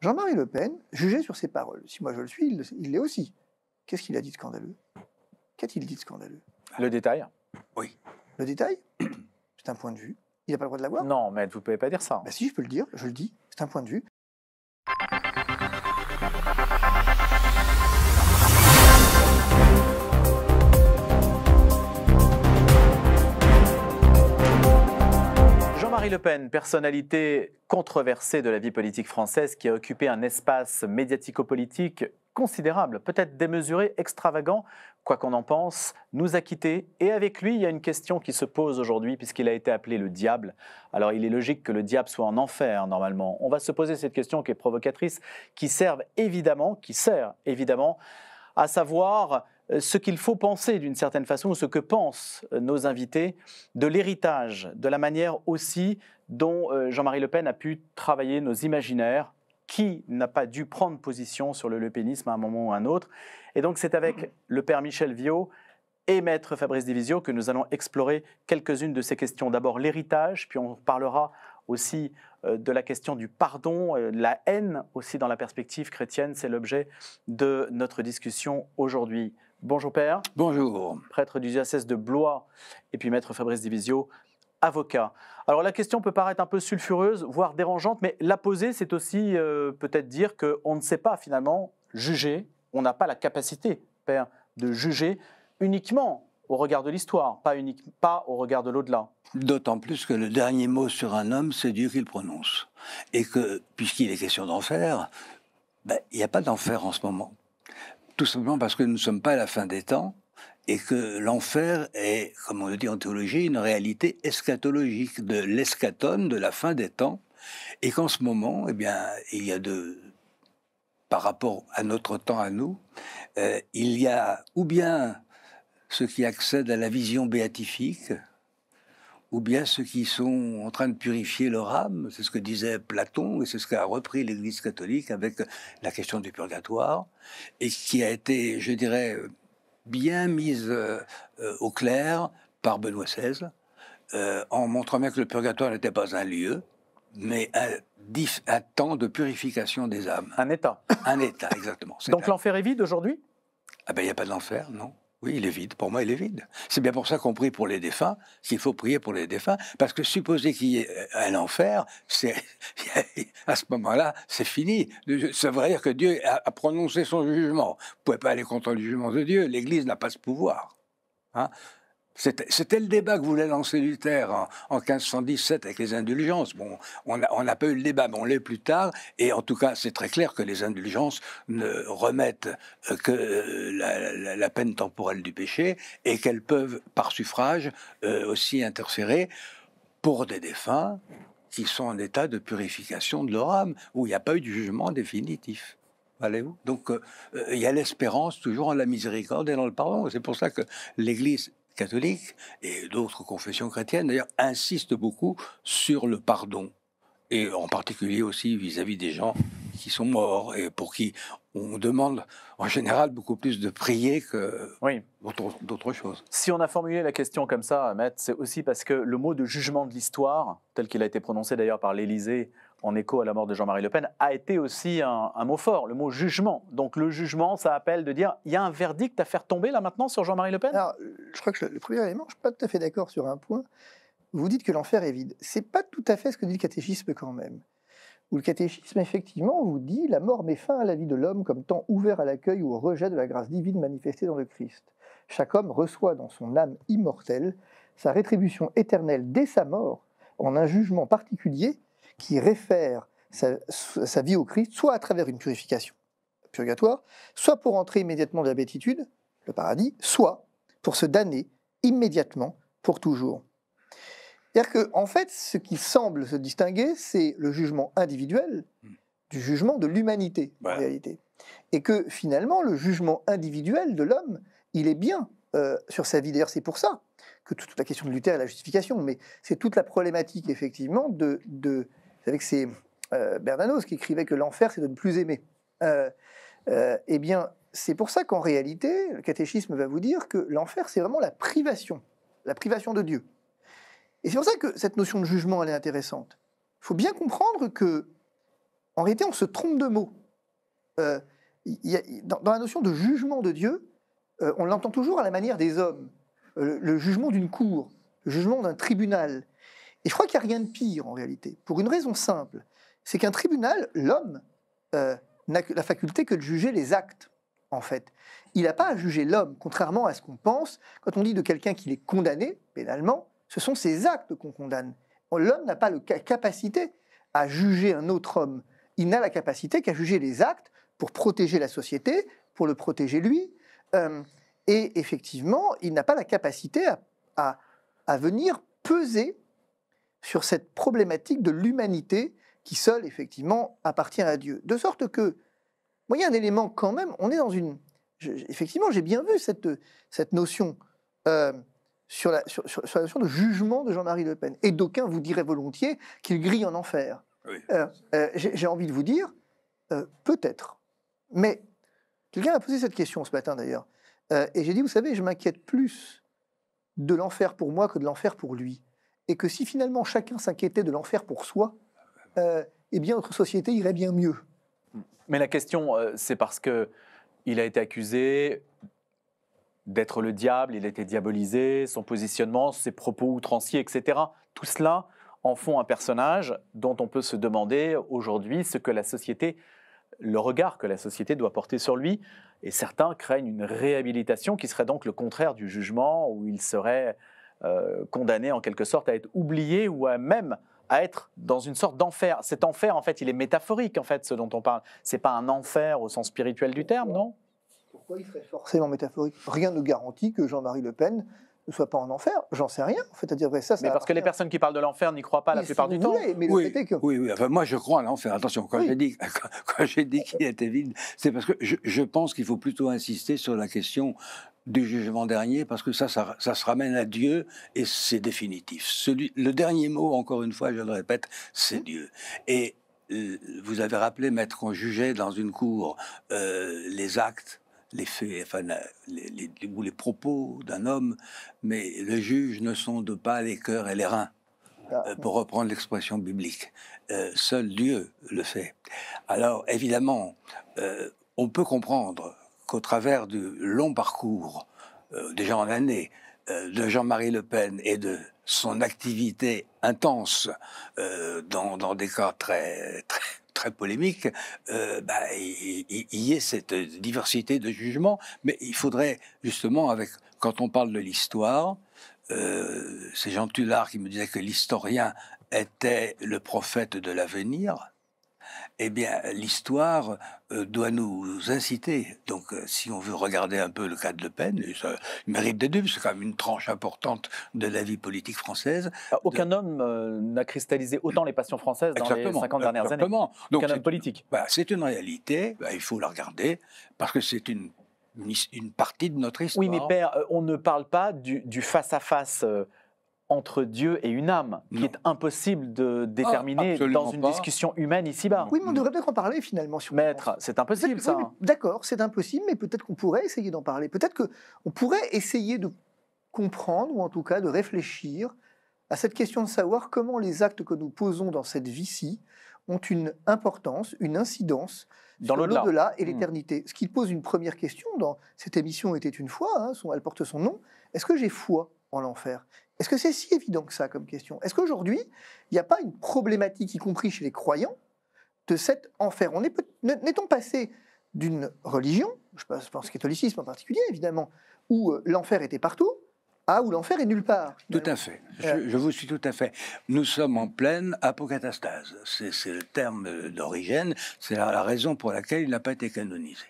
Jean-Marie Le Pen jugeait sur ses paroles. Si moi je le suis, il l'est aussi. Qu'est-ce qu'il a dit de scandaleux? Qu'a-t-il dit de scandaleux? Le détail? Oui. Le détail? C'est un point de vue. Il n'a pas le droit de l'avoir? Non, mais vous ne pouvez pas dire ça. Bah si, je peux le dire, je le dis. C'est un point de vue. Jean-Marie Le Pen, personnalité controversée de la vie politique française qui a occupé un espace médiatico-politique considérable, peut-être démesuré, extravagant, quoi qu'on en pense, nous a quittés. Et avec lui, il y a une question qui se pose aujourd'hui puisqu'il a été appelé le diable. Alors il est logique que le diable soit en enfer normalement. On va se poser cette question qui est provocatrice, qui sert évidemment à savoir ce qu'il faut penser d'une certaine façon, ou ce que pensent nos invités de l'héritage, de la manière aussi dont Jean-Marie Le Pen a pu travailler nos imaginaires. Qui n'a pas dû prendre position sur le lepénisme à un moment ou à un autre? Et donc c'est avec le père Michel Viaud et maître Fabrice Divisio que nous allons explorer quelques-unes de ces questions. D'abord l'héritage, puis on parlera aussi de la question du pardon, la haine aussi dans la perspective chrétienne. C'est l'objet de notre discussion aujourd'hui. Bonjour père. Bonjour. Prêtre du diocèse de Blois et puis maître Fabrice Divisio, avocat. Alors la question peut paraître un peu sulfureuse, voire dérangeante, mais la poser, c'est aussi peut-être dire qu'on ne sait pas finalement juger, on n'a pas la capacité, père, de juger uniquement au regard de l'histoire, pas au regard de l'au-delà. D'autant plus que le dernier mot sur un homme, c'est Dieu qui le prononce. Et que, puisqu'il est question d'enfer, il n'y a pas d'enfer en ce moment. Tout simplement parce que nous ne sommes pas à la fin des temps, et que l'enfer est, comme on le dit en théologie, une réalité eschatologique, de l'eschaton, de la fin des temps, et qu'en ce moment, il y a par rapport à notre temps à nous, il y a ou bien ceux qui accèdent à la vision béatifique, ou bien ceux qui sont en train de purifier leur âme, c'est ce que disait Platon, et c'est ce qu'a repris l'Église catholique avec la question du purgatoire, et qui a été, je dirais, bien mise au clair par Benoît XVI, en montrant bien que le purgatoire n'était pas un lieu, mais un temps de purification des âmes. Un état. Un état, exactement. Donc l'enfer est vide aujourd'hui? Il n'y a pas d'enfer, non. Oui, il est vide. Pour moi, il est vide. C'est bien pour ça qu'on prie pour les défunts, qu'il faut prier pour les défunts, parce que supposer qu'il y ait un enfer, à ce moment-là, c'est fini. Ça veut dire que Dieu a prononcé son jugement. Vous ne pouvez pas aller contre le jugement de Dieu. L'Église n'a pas ce pouvoir. Hein? C'était le débat que voulait lancer Luther en 1517 avec les indulgences. Bon, on n'a pas eu le débat, mais on l'est plus tard. Et en tout cas, c'est très clair que les indulgences ne remettent que la peine temporelle du péché et qu'elles peuvent, par suffrage, aussi interférer pour des défunts qui sont en état de purification de leur âme, où il n'y a pas eu de jugement définitif. Allez-vous? Donc, il y a l'espérance toujours en la miséricorde et dans le pardon. C'est pour ça que l'Église catholique et d'autres confessions chrétiennes, d'ailleurs, insistent beaucoup sur le pardon. Et en particulier aussi vis-à-vis des gens qui sont morts et pour qui on demande en général beaucoup plus de prier que d'autres choses. Si on a formulé la question comme ça, Maître, c'est aussi parce que le mot de jugement de l'histoire, tel qu'il a été prononcé d'ailleurs par l'Élysée en écho à la mort de Jean-Marie Le Pen, a été aussi un mot fort, le mot jugement. Donc le jugement, ça appelle de dire, il y a un verdict à faire tomber là maintenant sur Jean-Marie Le Pen? Alors, je crois que le premier élément, je ne suis pas tout à fait d'accord sur un point. Vous dites que l'enfer est vide. Ce n'est pas tout à fait ce que dit le catéchisme quand même. Où le catéchisme, effectivement, vous dit « La mort met fin à la vie de l'homme comme temps ouvert à l'accueil ou au rejet de la grâce divine manifestée dans le Christ. Chaque homme reçoit dans son âme immortelle sa rétribution éternelle dès sa mort en un jugement particulier qui réfère sa vie au Christ, soit à travers une purification, le purgatoire, soit pour entrer immédiatement dans la béatitude, le paradis, soit pour se damner immédiatement pour toujours. » C'est-à-dire qu'en fait, ce qui semble se distinguer, c'est le jugement individuel du jugement de l'humanité, en réalité. Et que finalement, le jugement individuel de l'homme, il est bien sur sa vie. D'ailleurs, c'est pour ça que toute la question de Luther et la justification, mais c'est toute la problématique, effectivement, vous savez que c'est Bernanos qui écrivait que l'enfer, c'est de ne plus aimer. Eh bien, c'est pour ça qu'en réalité, le catéchisme va vous dire que l'enfer, c'est vraiment la privation de Dieu. Et c'est pour ça que cette notion de jugement, elle est intéressante. Il faut bien comprendre que, en fait, ce qui semble se distinguer, c'est le jugement individuel de l'homme. Et que finalement, le jugement individuel de l'homme, il est bien sur sa vie. D'ailleurs, c'est pour ça que toute la problématique, effectivement, de toute la question de Luther et la justification, mais c'est toute la problématique, effectivement, de en réalité, on se trompe de mots. Dans la notion de jugement de Dieu, on l'entend toujours à la manière des hommes. Le jugement d'une cour, le jugement d'un tribunal. Et je crois qu'il n'y a rien de pire en réalité, pour une raison simple. C'est qu'un tribunal, l'homme, n'a la faculté que de juger les actes, en fait. Il n'a pas à juger l'homme, contrairement à ce qu'on pense. Quand on dit de quelqu'un qu'il est condamné pénalement, ce sont ses actes qu'on condamne. L'homme n'a pas la capacité à juger un autre homme. Il n'a la capacité qu'à juger les actes pour protéger la société, pour le protéger lui. Et effectivement, il n'a pas la capacité à venir peser sur cette problématique de l'humanité qui seule, effectivement, appartient à Dieu. De sorte que, moi, il y a un élément quand même, on est dans une... effectivement, j'ai bien vu cette notion sur la notion de jugement de Jean-Marie Le Pen. Et d'aucuns vous diraient volontiers qu'il grille en enfer. Oui. J'ai envie de vous dire, peut-être. Mais quelqu'un a posé cette question ce matin, d'ailleurs. Et j'ai dit, vous savez, je m'inquiète plus de l'enfer pour moi que de l'enfer pour lui. Et que si finalement chacun s'inquiétait de l'enfer pour soi, eh bien notre société irait bien mieux. Mais la question, c'est parce qu'il a été accusé d'être le diable, il a été diabolisé, son positionnement, ses propos outranciers, etc. Tout cela en font un personnage dont on peut se demander aujourd'hui ce que la société, le regard que la société doit porter sur lui. Et certains craignent une réhabilitation qui serait donc le contraire du jugement, où il serait condamné en quelque sorte à être oublié ou même à être dans une sorte d'enfer. Cet enfer, en fait, il est métaphorique, en fait, ce dont on parle. Ce n'est pas un enfer au sens spirituel du terme, non ? Pourquoi il serait forcément métaphorique ? Rien ne garantit que Jean-Marie Le Pen ne soit pas en enfer. J'en sais rien. En fait, à dire ça. Mais parce que les personnes qui parlent de l'enfer n'y croient pas la plupart du temps. Mais oui, le fait est que... oui. Enfin, moi, je crois à l'enfer. Attention, quand j'ai dit qu'il était vide, c'est parce que je pense qu'il faut plutôt insister sur la question du jugement dernier, parce que ça se ramène à Dieu et c'est définitif. Le dernier mot, encore une fois, je le répète, c'est Dieu. Et vous avez rappelé, maître, qu'on jugeait dans une cour les actes, les faits, enfin, ou les propos d'un homme, mais le juge ne sonde pas les cœurs et les reins, pour reprendre l'expression biblique. Seul Dieu le fait. Alors, évidemment, on peut comprendre qu'au travers du long parcours, déjà en année, de Jean-Marie Le Pen et de son activité intense dans des cas très polémiques, il y ait cette diversité de jugements. Mais il faudrait justement, quand on parle de l'histoire, c'est Jean Tullard qui me disait que l'historien était le prophète de l'avenir. Eh bien, l'histoire doit nous inciter. Donc, si on veut regarder un peu le cas de Le Pen, ça mérite d'être vu, c'est quand même une tranche importante de la vie politique française. Aucun homme n'a cristallisé autant les passions françaises dans les 50 dernières années. Donc, aucun homme politique. C'est une réalité, il faut la regarder, parce que c'est une partie de notre histoire. Oui, mais Père, on ne parle pas du face-à-face entre Dieu et une âme, qui est impossible de déterminer dans une discussion humaine ici-bas. Oui, mais on devrait peut-être en parler finalement. Maître, c'est impossible ça. Oui, d'accord, c'est impossible, mais peut-être qu'on pourrait essayer d'en parler. Peut-être qu'on pourrait essayer de comprendre, ou en tout cas de réfléchir à cette question de savoir comment les actes que nous posons dans cette vie-ci ont une importance, une incidence dans sur l'au-delà et l'éternité. Ce qui pose une première question dans cette émission était une fois, elle porte son nom. Est-ce que j'ai foi en l'enfer ? Est-ce que c'est si évident que ça comme question ? Est-ce qu'aujourd'hui, il n'y a pas une problématique, y compris chez les croyants, de cet enfer ? N'est-on passé d'une religion, je pense catholicisme en particulier évidemment, où l'enfer était partout, à où l'enfer est nulle part. Tout à fait, je vous suis tout à fait. Nous sommes en pleine apocatastase, c'est le terme d'origine, c'est la raison pour laquelle il n'a pas été canonisé.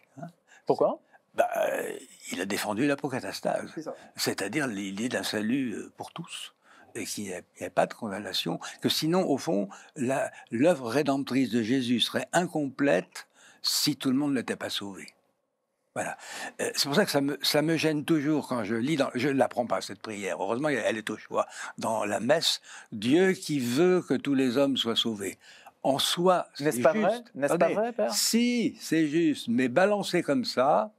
Pourquoi ? Il a défendu l'apocatastase, c'est-à-dire l'idée d'un salut pour tous, et qu'il n'y ait pas de condamnation, que sinon, au fond, l'œuvre rédemptrice de Jésus serait incomplète si tout le monde n'était pas sauvé. Voilà. C'est pour ça que ça me gêne toujours quand je lis, je ne l'apprends pas cette prière, heureusement elle est au choix, dans la messe, Dieu qui veut que tous les hommes soient sauvés. En soi, c'est juste. N'est-ce pas vrai, Père ? Si, c'est juste, mais balancé comme ça,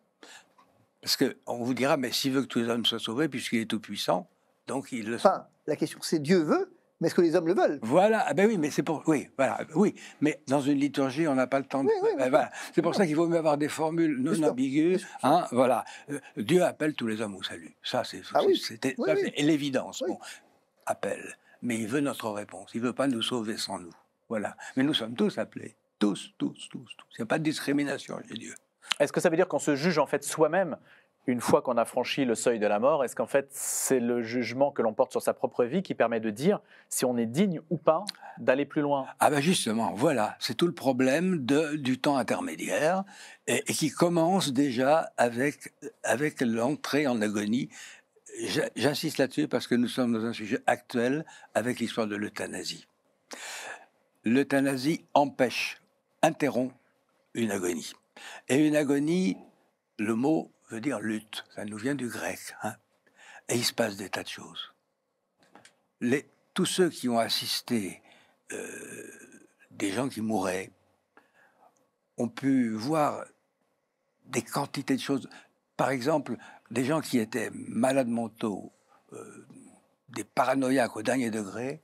parce qu'on vous dira, mais s'il veut que tous les hommes soient sauvés, puisqu'il est tout-puissant, donc il le sait. Enfin, la question c'est Dieu veut, mais est-ce que les hommes le veulent? Voilà, ah ben oui, mais c'est pour. Oui, voilà, oui. Mais dans une liturgie, on n'a pas le temps de. Voilà. C'est pour ça qu'il vaut mieux avoir des formules non ambiguës. Hein, voilà. Dieu appelle tous les hommes au salut. Ça, c'est l'évidence. Oui. Bon, appelle. Mais il veut notre réponse. Il ne veut pas nous sauver sans nous. Voilà. Mais nous sommes tous appelés. Tous. Il n'y a pas de discrimination chez Dieu. Est-ce que ça veut dire qu'on se juge en fait soi-même une fois qu'on a franchi le seuil de la mort? Est-ce qu'en fait c'est le jugement que l'on porte sur sa propre vie qui permet de dire si on est digne ou pas d'aller plus loin? Ah ben justement, voilà, c'est tout le problème du temps intermédiaire et qui commence déjà avec l'entrée en agonie. J'insiste là-dessus parce que nous sommes dans un sujet actuel avec l'histoire de l'euthanasie. L'euthanasie interrompt une agonie. Et une agonie, le mot veut dire lutte, ça nous vient du grec. Hein. Et il se passe des tas de choses. Tous ceux qui ont assisté des gens qui mouraient ont pu voir des quantités de choses. Par exemple, des gens qui étaient malades mentaux, des paranoïaques au dernier degré,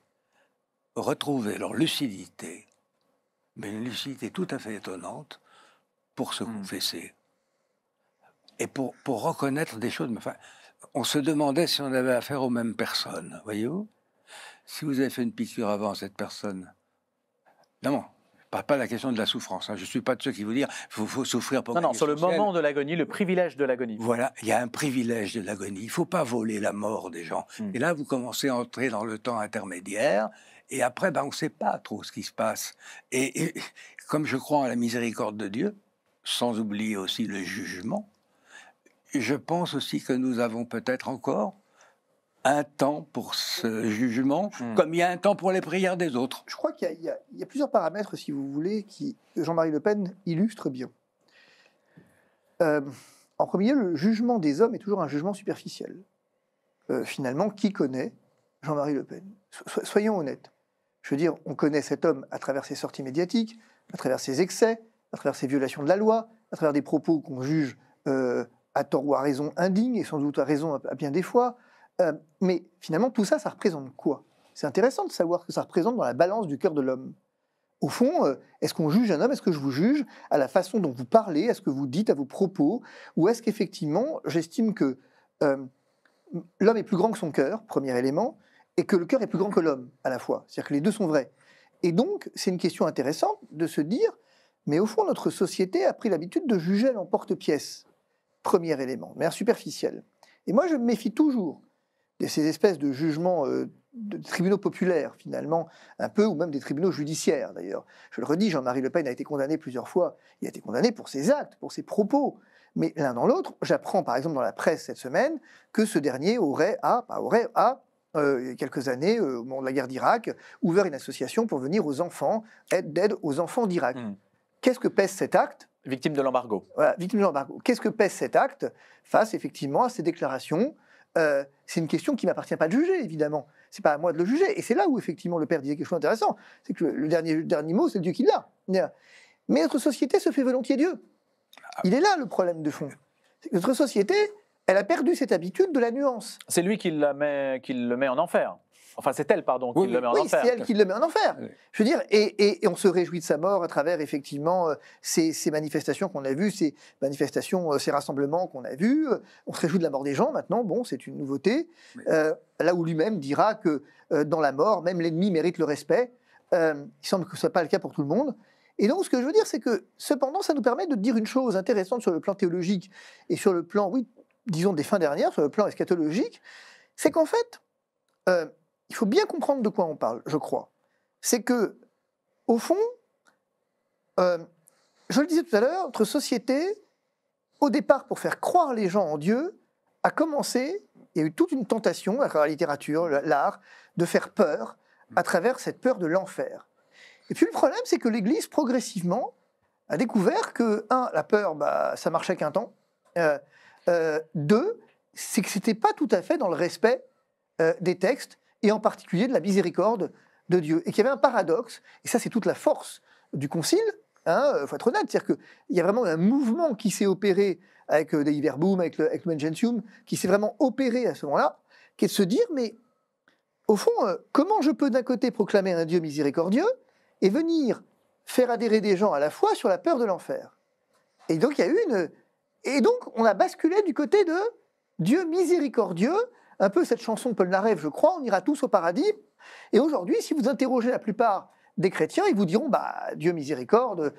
retrouvaient leur lucidité, mais une lucidité tout à fait étonnante, pour se confesser et pour reconnaître des choses. Enfin, on se demandait si on avait affaire aux mêmes personnes, voyez-vous. Si vous avez fait une piqûre avant cette personne, non, pas la question de la souffrance. Hein. Je ne suis pas de ceux qui vous disent qu'il faut souffrir pour... Non, sur le moment de l'agonie, le privilège de l'agonie. Voilà, il y a un privilège de l'agonie. Il ne faut pas voler la mort des gens. Et là, vous commencez à entrer dans le temps intermédiaire. Et après, on ne sait pas trop ce qui se passe. Et comme je crois en la miséricorde de Dieu, sans oublier aussi le jugement, je pense aussi que nous avons peut-être encore un temps pour ce jugement, comme il y a un temps pour les prières des autres. Je crois qu'il y a plusieurs paramètres, si vous voulez, qui Jean-Marie Le Pen illustre bien. En premier lieu, le jugement des hommes est toujours un jugement superficiel. Finalement, qui connaît Jean-Marie Le Pen? Soyons honnêtes. Je veux dire, on connaît cet homme à travers ses sorties médiatiques, à travers ses excès, à travers ses violations de la loi, à travers des propos qu'on juge à tort ou à raison indignes, et sans doute à raison à bien des fois. Mais finalement, tout ça, ça représente quoi? C'est intéressant de savoir ce que ça représente dans la balance du cœur de l'homme. Au fond, est-ce qu'on juge un homme? Est-ce que je vous juge à la façon dont vous parlez, à ce que vous dites, à vos propos? Ou est-ce qu'effectivement, j'estime que l'homme est plus grand que son cœur, premier élément, et que le cœur est plus grand que l'homme, à la fois? C'est-à-dire que les deux sont vrais. Et donc, c'est une question intéressante de se dire, mais au fond, notre société a pris l'habitude de juger à l'emporte-pièce. Premier élément, mais superficiel. Et moi, je me méfie toujours de ces espèces de jugements de tribunaux populaires, finalement, un peu, ou même des tribunaux judiciaires, d'ailleurs. Je le redis, Jean-Marie Le Pen a été condamné plusieurs fois. Il a été condamné pour ses actes, pour ses propos. Mais l'un dans l'autre, j'apprends, par exemple, dans la presse cette semaine, que ce dernier aurait, il y a quelques années, au moment de la guerre d'Irak, ouvert une association pour venir aux enfants, d'aide aux enfants d'Irak. Qu'est-ce que pèse cet acte? Victime de l'embargo. Voilà, victime de l'embargo. Qu'est-ce que pèse cet acte face, effectivement, à ces déclarations? C'est une question qui ne m'appartient pas de juger, évidemment. Ce n'est pas à moi de le juger. Et c'est là où, effectivement, le père disait quelque chose d'intéressant. C'est que le dernier mot, c'est Dieu qui l'a. Mais notre société se fait volontiers Dieu. Il est là, le problème de fond. C'est que notre société, elle a perdu cette habitude de la nuance. C'est lui qui le met en enfer. Enfin, c'est elle, pardon, qui le met en enfer. Oui, c'est elle qui le met en enfer. Oui. Je veux dire, et on se réjouit de sa mort à travers, effectivement, ces manifestations qu'on a vues, ces rassemblements qu'on a vus. On se réjouit de la mort des gens, maintenant, bon, c'est une nouveauté. Oui. Là où lui-même dira que dans la mort, même l'ennemi mérite le respect. Il semble que ce ne soit pas le cas pour tout le monde. Et donc, ce que je veux dire, c'est que, cependant, ça nous permet de dire une chose intéressante sur le plan théologique et sur le plan, oui, disons, des fins dernières, sur le plan eschatologique, c'est qu'en fait, il faut bien comprendre de quoi on parle, je crois. C'est que, au fond, je le disais tout à l'heure, notre société, au départ, pour faire croire les gens en Dieu, a commencé, il y a eu toute une tentation, à travers la littérature, l'art, de faire peur à travers cette peur de l'enfer. Et puis le problème, c'est que l'Église, progressivement, a découvert que, la peur, ça marchait qu'un temps. Deux, c'est que ce n'était pas tout à fait dans le respect des textes, et en particulier de la miséricorde de Dieu. Et qu'il y avait un paradoxe, et ça c'est toute la force du Concile, faut être honnête, c'est-à-dire qu'il y a vraiment un mouvement qui s'est opéré avec Dei Verbum, avec Lumen Gentium, qui s'est vraiment opéré à ce moment-là, qui est de se dire, mais au fond, comment je peux d'un côté proclamer un Dieu miséricordieux et venir faire adhérer des gens à la fois sur la peur de l'enfer? Et donc, il y a eu Et donc, on a basculé du côté de Dieu miséricordieux, un peu cette chanson de Paul Naref, je crois, on ira tous au paradis. Et aujourd'hui, si vous interrogez la plupart des chrétiens, ils vous diront, Dieu miséricorde,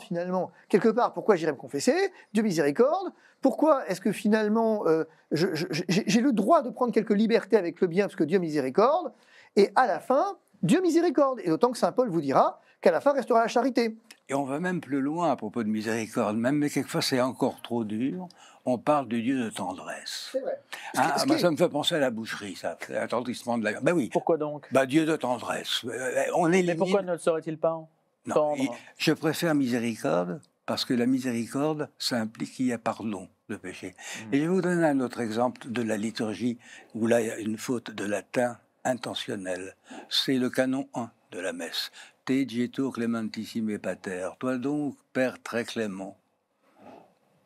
finalement. Quelque part, pourquoi j'irai me confesser? Dieu miséricorde. Pourquoi est-ce que finalement, j'ai le droit de prendre quelques libertés avec le bien, parce que Dieu miséricorde? Et à la fin, Dieu miséricorde. Et d'autant que saint Paul vous dira qu'à la fin restera la charité. Et on va même plus loin à propos de miséricorde, même mais quelquefois c'est encore trop dur, on parle du Dieu de tendresse. C'est vrai. Ça me fait penser à la boucherie, ça, l'attendrissement de la... Ben oui. Pourquoi donc? Dieu de tendresse. Mais pourquoi ne le serait-il pas tendre? Je préfère miséricorde, parce que la miséricorde, ça implique qu'il y a pardon de péché. Et je vais vous donner un autre exemple de la liturgie, où là il y a une faute de latin intentionnelle. C'est le canon 1 de la messe. Te dietur clementissime pater, toi donc, Père très clément.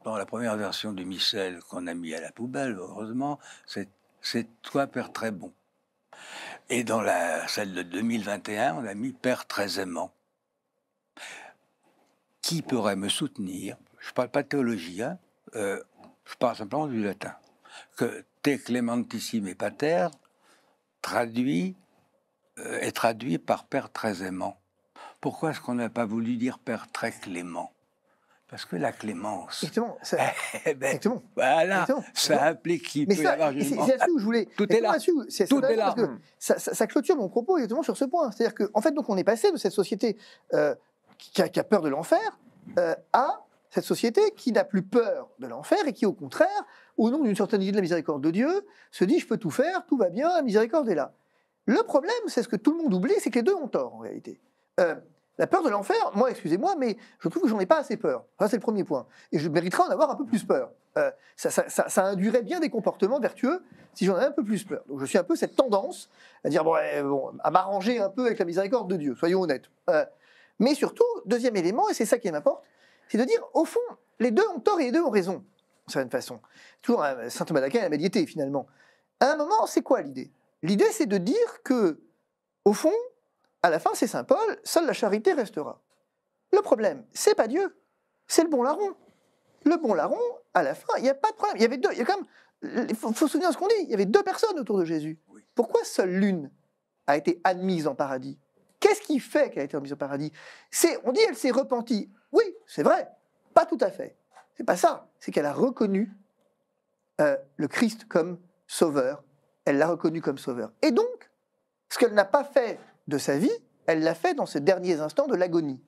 Dans la première version du missel qu'on a mis à la poubelle, heureusement, c'est toi, Père très bon. Et dans celle de 2021, on a mis Père très aimant. Qui pourrait me soutenir? Je ne parle pas de théologie, je parle simplement du latin. Que Te clementissime pater est traduit par Père très aimant. Pourquoi est-ce qu'on n'a pas voulu dire Père très clément? Parce que la clémence... Exactement. Exactement. Voilà, ça implique qu'il peut y avoir... C'est là-dessus où je voulais... Tout est là. Tout est là. Ça clôture mon propos exactement sur ce point. C'est-à-dire qu'en fait, donc, on est passé de cette société qui a peur de l'enfer à cette société qui n'a plus peur de l'enfer et qui, au contraire, au nom d'une certaine idée de la miséricorde de Dieu, se dit « je peux tout faire, tout va bien, la miséricorde est là ». Le problème, c'est ce que tout le monde oublie, c'est que les deux ont tort, en réalité. La peur de l'enfer, moi, excusez-moi, mais je trouve que j'en ai pas assez peur. Ça, c'est le premier point. Et je mériterais en avoir un peu plus peur. Ça induirait bien des comportements vertueux si j'en avais un peu plus peur. Donc je suis un peu cette tendance à dire, à m'arranger un peu avec la miséricorde de Dieu, soyons honnêtes. Mais surtout, deuxième élément, et c'est ça qui m'importe, c'est de dire, au fond, les deux ont tort et les deux ont raison, d'une certaine façon. Toujours saint Thomas d'Aquin et la médiété, finalement. À un moment, c'est quoi l'idée? L'idée, c'est de dire que, au fond, à la fin, c'est saint Paul, seule la charité restera. Le problème, c'est pas Dieu, c'est le bon larron. Le bon larron, à la fin, il n'y a pas de problème. Il y avait deux, il y a quand même, il faut se souvenir de ce qu'on dit, il y avait deux personnes autour de Jésus. Pourquoi seule l'une a été admise en paradis? Qu'est-ce qui fait qu'elle a été admise en paradis? On dit elle s'est repentie. Oui, c'est vrai, pas tout à fait. C'est pas ça, c'est qu'elle a reconnu le Christ comme sauveur. Elle l'a reconnu comme sauveur. Et donc, ce qu'elle n'a pas fait de sa vie, elle l'a fait dans ces derniers instants de l'agonie.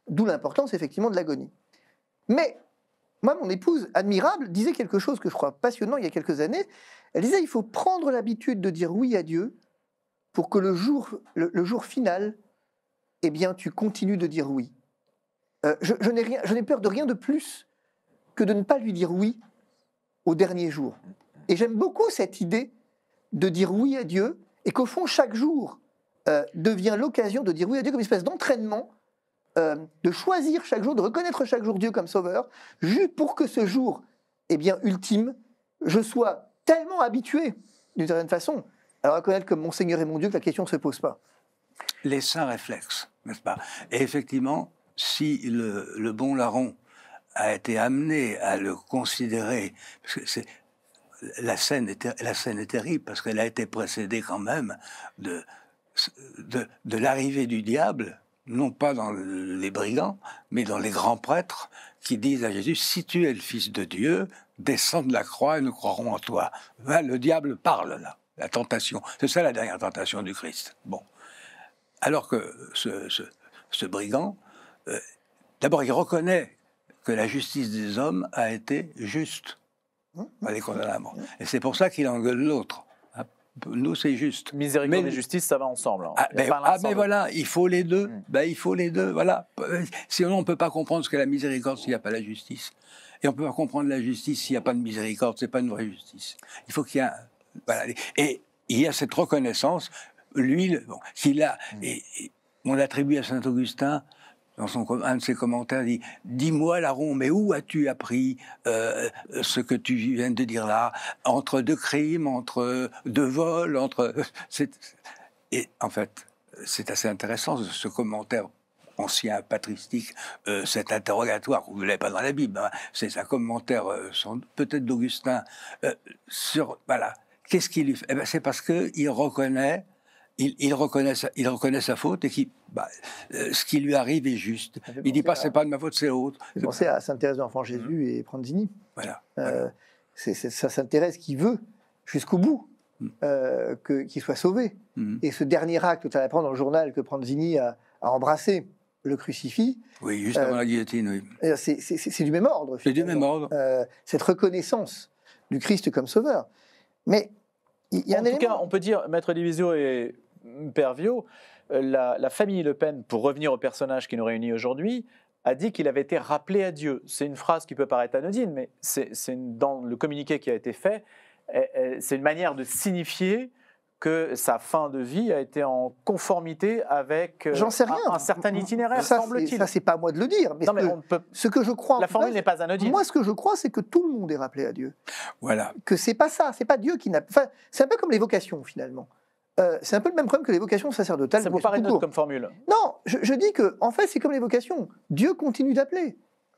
D'où l'importance, effectivement, de l'agonie. Mais, moi, mon épouse admirable disait quelque chose que je crois passionnant il y a quelques années. Elle disait, il faut prendre l'habitude de dire oui à Dieu pour que le jour final, eh bien, tu continues de dire oui. Je n'ai peur de rien de plus que de ne pas lui dire oui au dernier jour. Et j'aime beaucoup cette idée de dire oui à Dieu, et qu'au fond, chaque jour devient l'occasion de dire oui à Dieu comme une espèce d'entraînement, de choisir chaque jour, de reconnaître chaque jour Dieu comme sauveur, juste pour que ce jour, eh bien, ultime, je sois tellement habitué, d'une certaine façon, à reconnaître comme mon Seigneur et mon Dieu que la question ne se pose pas. Les saints réflexes, n'est-ce pas? Et effectivement, si le bon larron a été amené à le considérer, parce que la scène est terrible, parce qu'elle a été précédée quand même de l'arrivée du diable, non pas dans les brigands, mais dans les grands prêtres qui disent à Jésus, si tu es le Fils de Dieu, descends de la croix et nous croirons en toi. Ben, le diable parle là, la tentation. C'est ça la dernière tentation du Christ. Bon. Alors que ce brigand, d'abord il reconnaît que la justice des hommes a été juste. Elle est condamnée à mort. Et c'est pour ça qu'il engueule l'autre. Nous, c'est juste. Miséricorde et justice, ça va ensemble. Mais voilà, il faut les deux. Il faut les deux, voilà. Sinon, on ne peut pas comprendre ce qu'est la miséricorde s'il n'y a pas la justice. Et on ne peut pas comprendre la justice s'il n'y a pas de miséricorde. Ce n'est pas une vraie justice. Il faut qu'il y ait voilà. Et il y a cette reconnaissance, lui, qu'il a. Et on l'attribue à Saint Augustin, un de ses commentaires, dit « Dis-moi, Laron, mais où as-tu appris ce que tu viens de dire là, entre deux crimes, entre deux vols, entre... » Et en fait, c'est assez intéressant, ce commentaire ancien, patristique, cet interrogatoire, vous ne l'avez pas dans la Bible, hein, c'est un commentaire, peut-être d'Augustin, sur, voilà, qu'est-ce qu'il lui fait? Eh ben, c'est parce qu'il reconnaît, il reconnaît sa faute et ce qui lui arrive est juste. Il ne dit pas, c'est pas de ma faute, c'est l'autre. J'ai pensé à Sainte Thérèse de l'Enfant Jésus et Pranzini. Voilà. C'est Sainte Thérèse qui veut, jusqu'au bout, qu'il soit sauvé. Et ce dernier acte, tu vas apprendre dans le journal que Pranzini a embrassé le crucifix. Oui, juste avant la guillotine, oui. C'est du même ordre. C'est du même ordre. Cette reconnaissance du Christ comme sauveur. Mais il y a un élément... En tout cas, on peut dire, Maître Divisio et Père Viot, la famille Le Pen, pour revenir au personnage qui nous réunit aujourd'hui, a dit qu'il avait été rappelé à Dieu. C'est une phrase qui peut paraître anodine, mais dans le communiqué qui a été fait, c'est une manière de signifier que sa fin de vie a été en conformité avec un certain itinéraire, semble-t-il. Ça, c'est pas à moi de le dire. Mais, ce que je crois... La formule n'est pas anodine. Moi, ce que je crois, c'est que tout le monde est rappelé à Dieu. Voilà. Que c'est pas ça, c'est pas Dieu qui n'a... Enfin, c'est un peu comme les vocations, finalement. C'est un peu le même problème que les vocations sacerdotales. Ça vous paraît neutre comme formule? Non, je dis que, en fait, c'est comme les vocations. Dieu continue d'appeler.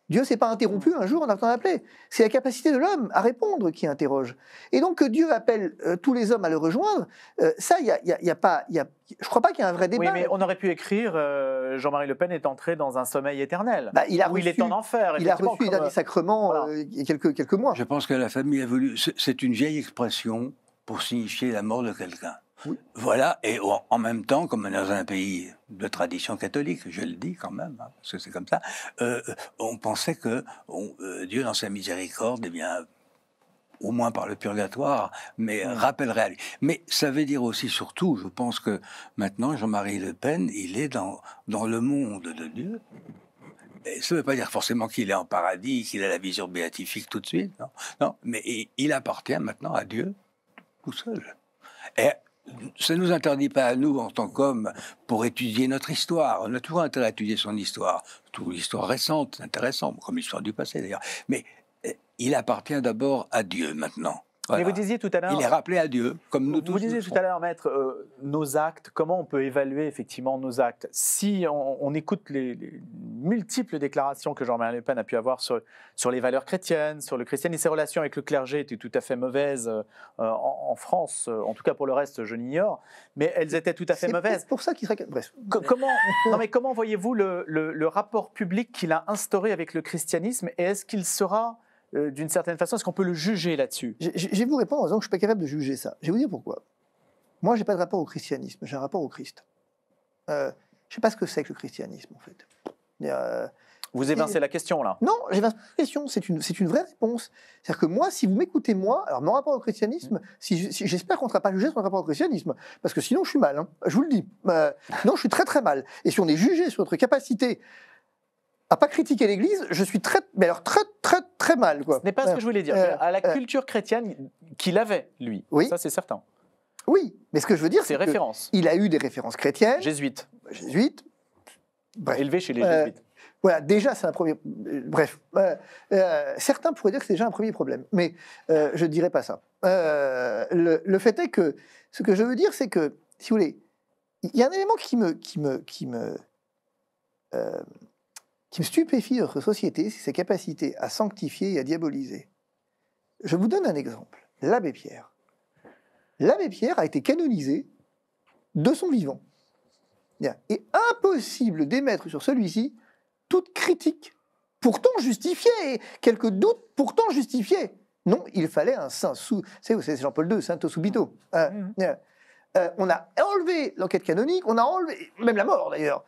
Dieu s'est pas interrompu un jour en attendant d'appeler. C'est la capacité de l'homme à répondre qui interroge. Et donc que Dieu appelle tous les hommes à le rejoindre, ça, je crois pas qu'il y a un vrai débat. Oui, mais on aurait pu écrire Jean-Marie Le Pen est entré dans un sommeil éternel. Il est en enfer. Il a reçu les derniers sacrements il y a quelques mois. Je pense que la famille a voulu. C'est une vieille expression pour signifier la mort de quelqu'un. Oui. Voilà, et en même temps, comme dans un pays de tradition catholique, je le dis quand même, hein, parce que c'est comme ça, on pensait que Dieu, dans sa miséricorde, eh bien, au moins par le purgatoire, mais rappellerait à lui. Mais ça veut dire aussi, surtout, je pense que maintenant, Jean-Marie Le Pen, il est dans le monde de Dieu. Et ça ne veut pas dire forcément qu'il est en paradis, qu'il a la vision béatifique tout de suite, non, mais il appartient maintenant à Dieu tout seul. Et ça ne nous interdit pas à nous, en tant qu'hommes, pour étudier notre histoire. On a toujours intérêt à étudier son histoire. Surtout l'histoire récente, c'est intéressant, comme l'histoire du passé d'ailleurs. Mais il appartient d'abord à Dieu maintenant. Voilà. Mais vous disiez tout à l'heure... Il est rappelé à Dieu, comme nous tous. Vous disiez tout à l'heure, Maître, nos actes, comment on peut évaluer effectivement nos actes? Si on écoute les multiples déclarations que Jean-Marie Le Pen a pu avoir sur les valeurs chrétiennes, sur le christianisme, ses relations avec le clergé étaient tout à fait mauvaises en France, en tout cas pour le reste, je l'ignore, mais elles étaient tout à fait mauvaises. C'est pour ça qu'il serait... Bref. Comment voyez-vous le rapport public qu'il a instauré avec le christianisme, et est-ce qu'il sera... d'une certaine façon, est-ce qu'on peut le juger là-dessus? Je vais vous répondre en disant que je ne suis pas capable de juger ça. Je vais vous dire pourquoi. Moi, je n'ai pas de rapport au christianisme, j'ai un rapport au Christ. Je ne sais pas ce que c'est que le christianisme, en fait. Vous évincez la question, là? Non, j'évince pas la question, c'est une vraie réponse. C'est-à-dire que moi, si vous m'écoutez, alors mon rapport au christianisme, j'espère qu'on ne sera pas jugé sur mon rapport au christianisme, parce que sinon je suis mal, hein, je vous le dis. Non, je suis très très mal. Et si on est jugé sur notre capacité à pas critiquer l'Église, je suis très mal. Quoi. Ce n'est pas ce que je voulais dire. À la culture chrétienne qu'il avait, lui. Oui. Ça, c'est certain. Oui, mais ce que je veux dire, c'est références. Il a eu des références chrétiennes. Jésuites. Bref. Élevé chez les jésuites. Voilà, déjà, c'est un premier... Bref. Certains pourraient dire que c'est déjà un premier problème, mais je ne dirais pas ça. Le fait est que, ce que je veux dire, c'est que, si vous voulez, il y a un élément qui me stupéfie dans notre société, c'est sa capacité à sanctifier et à diaboliser. Je vous donne un exemple. L'abbé Pierre. L'abbé Pierre a été canonisé de son vivant. Et impossible d'émettre sur celui-ci toute critique, pourtant justifiée, quelques doutes, pourtant justifiés. Non, il fallait un saint. C'est Jean-Paul II, Santo Subito. On a enlevé l'enquête canonique, on a enlevé, même la mort d'ailleurs.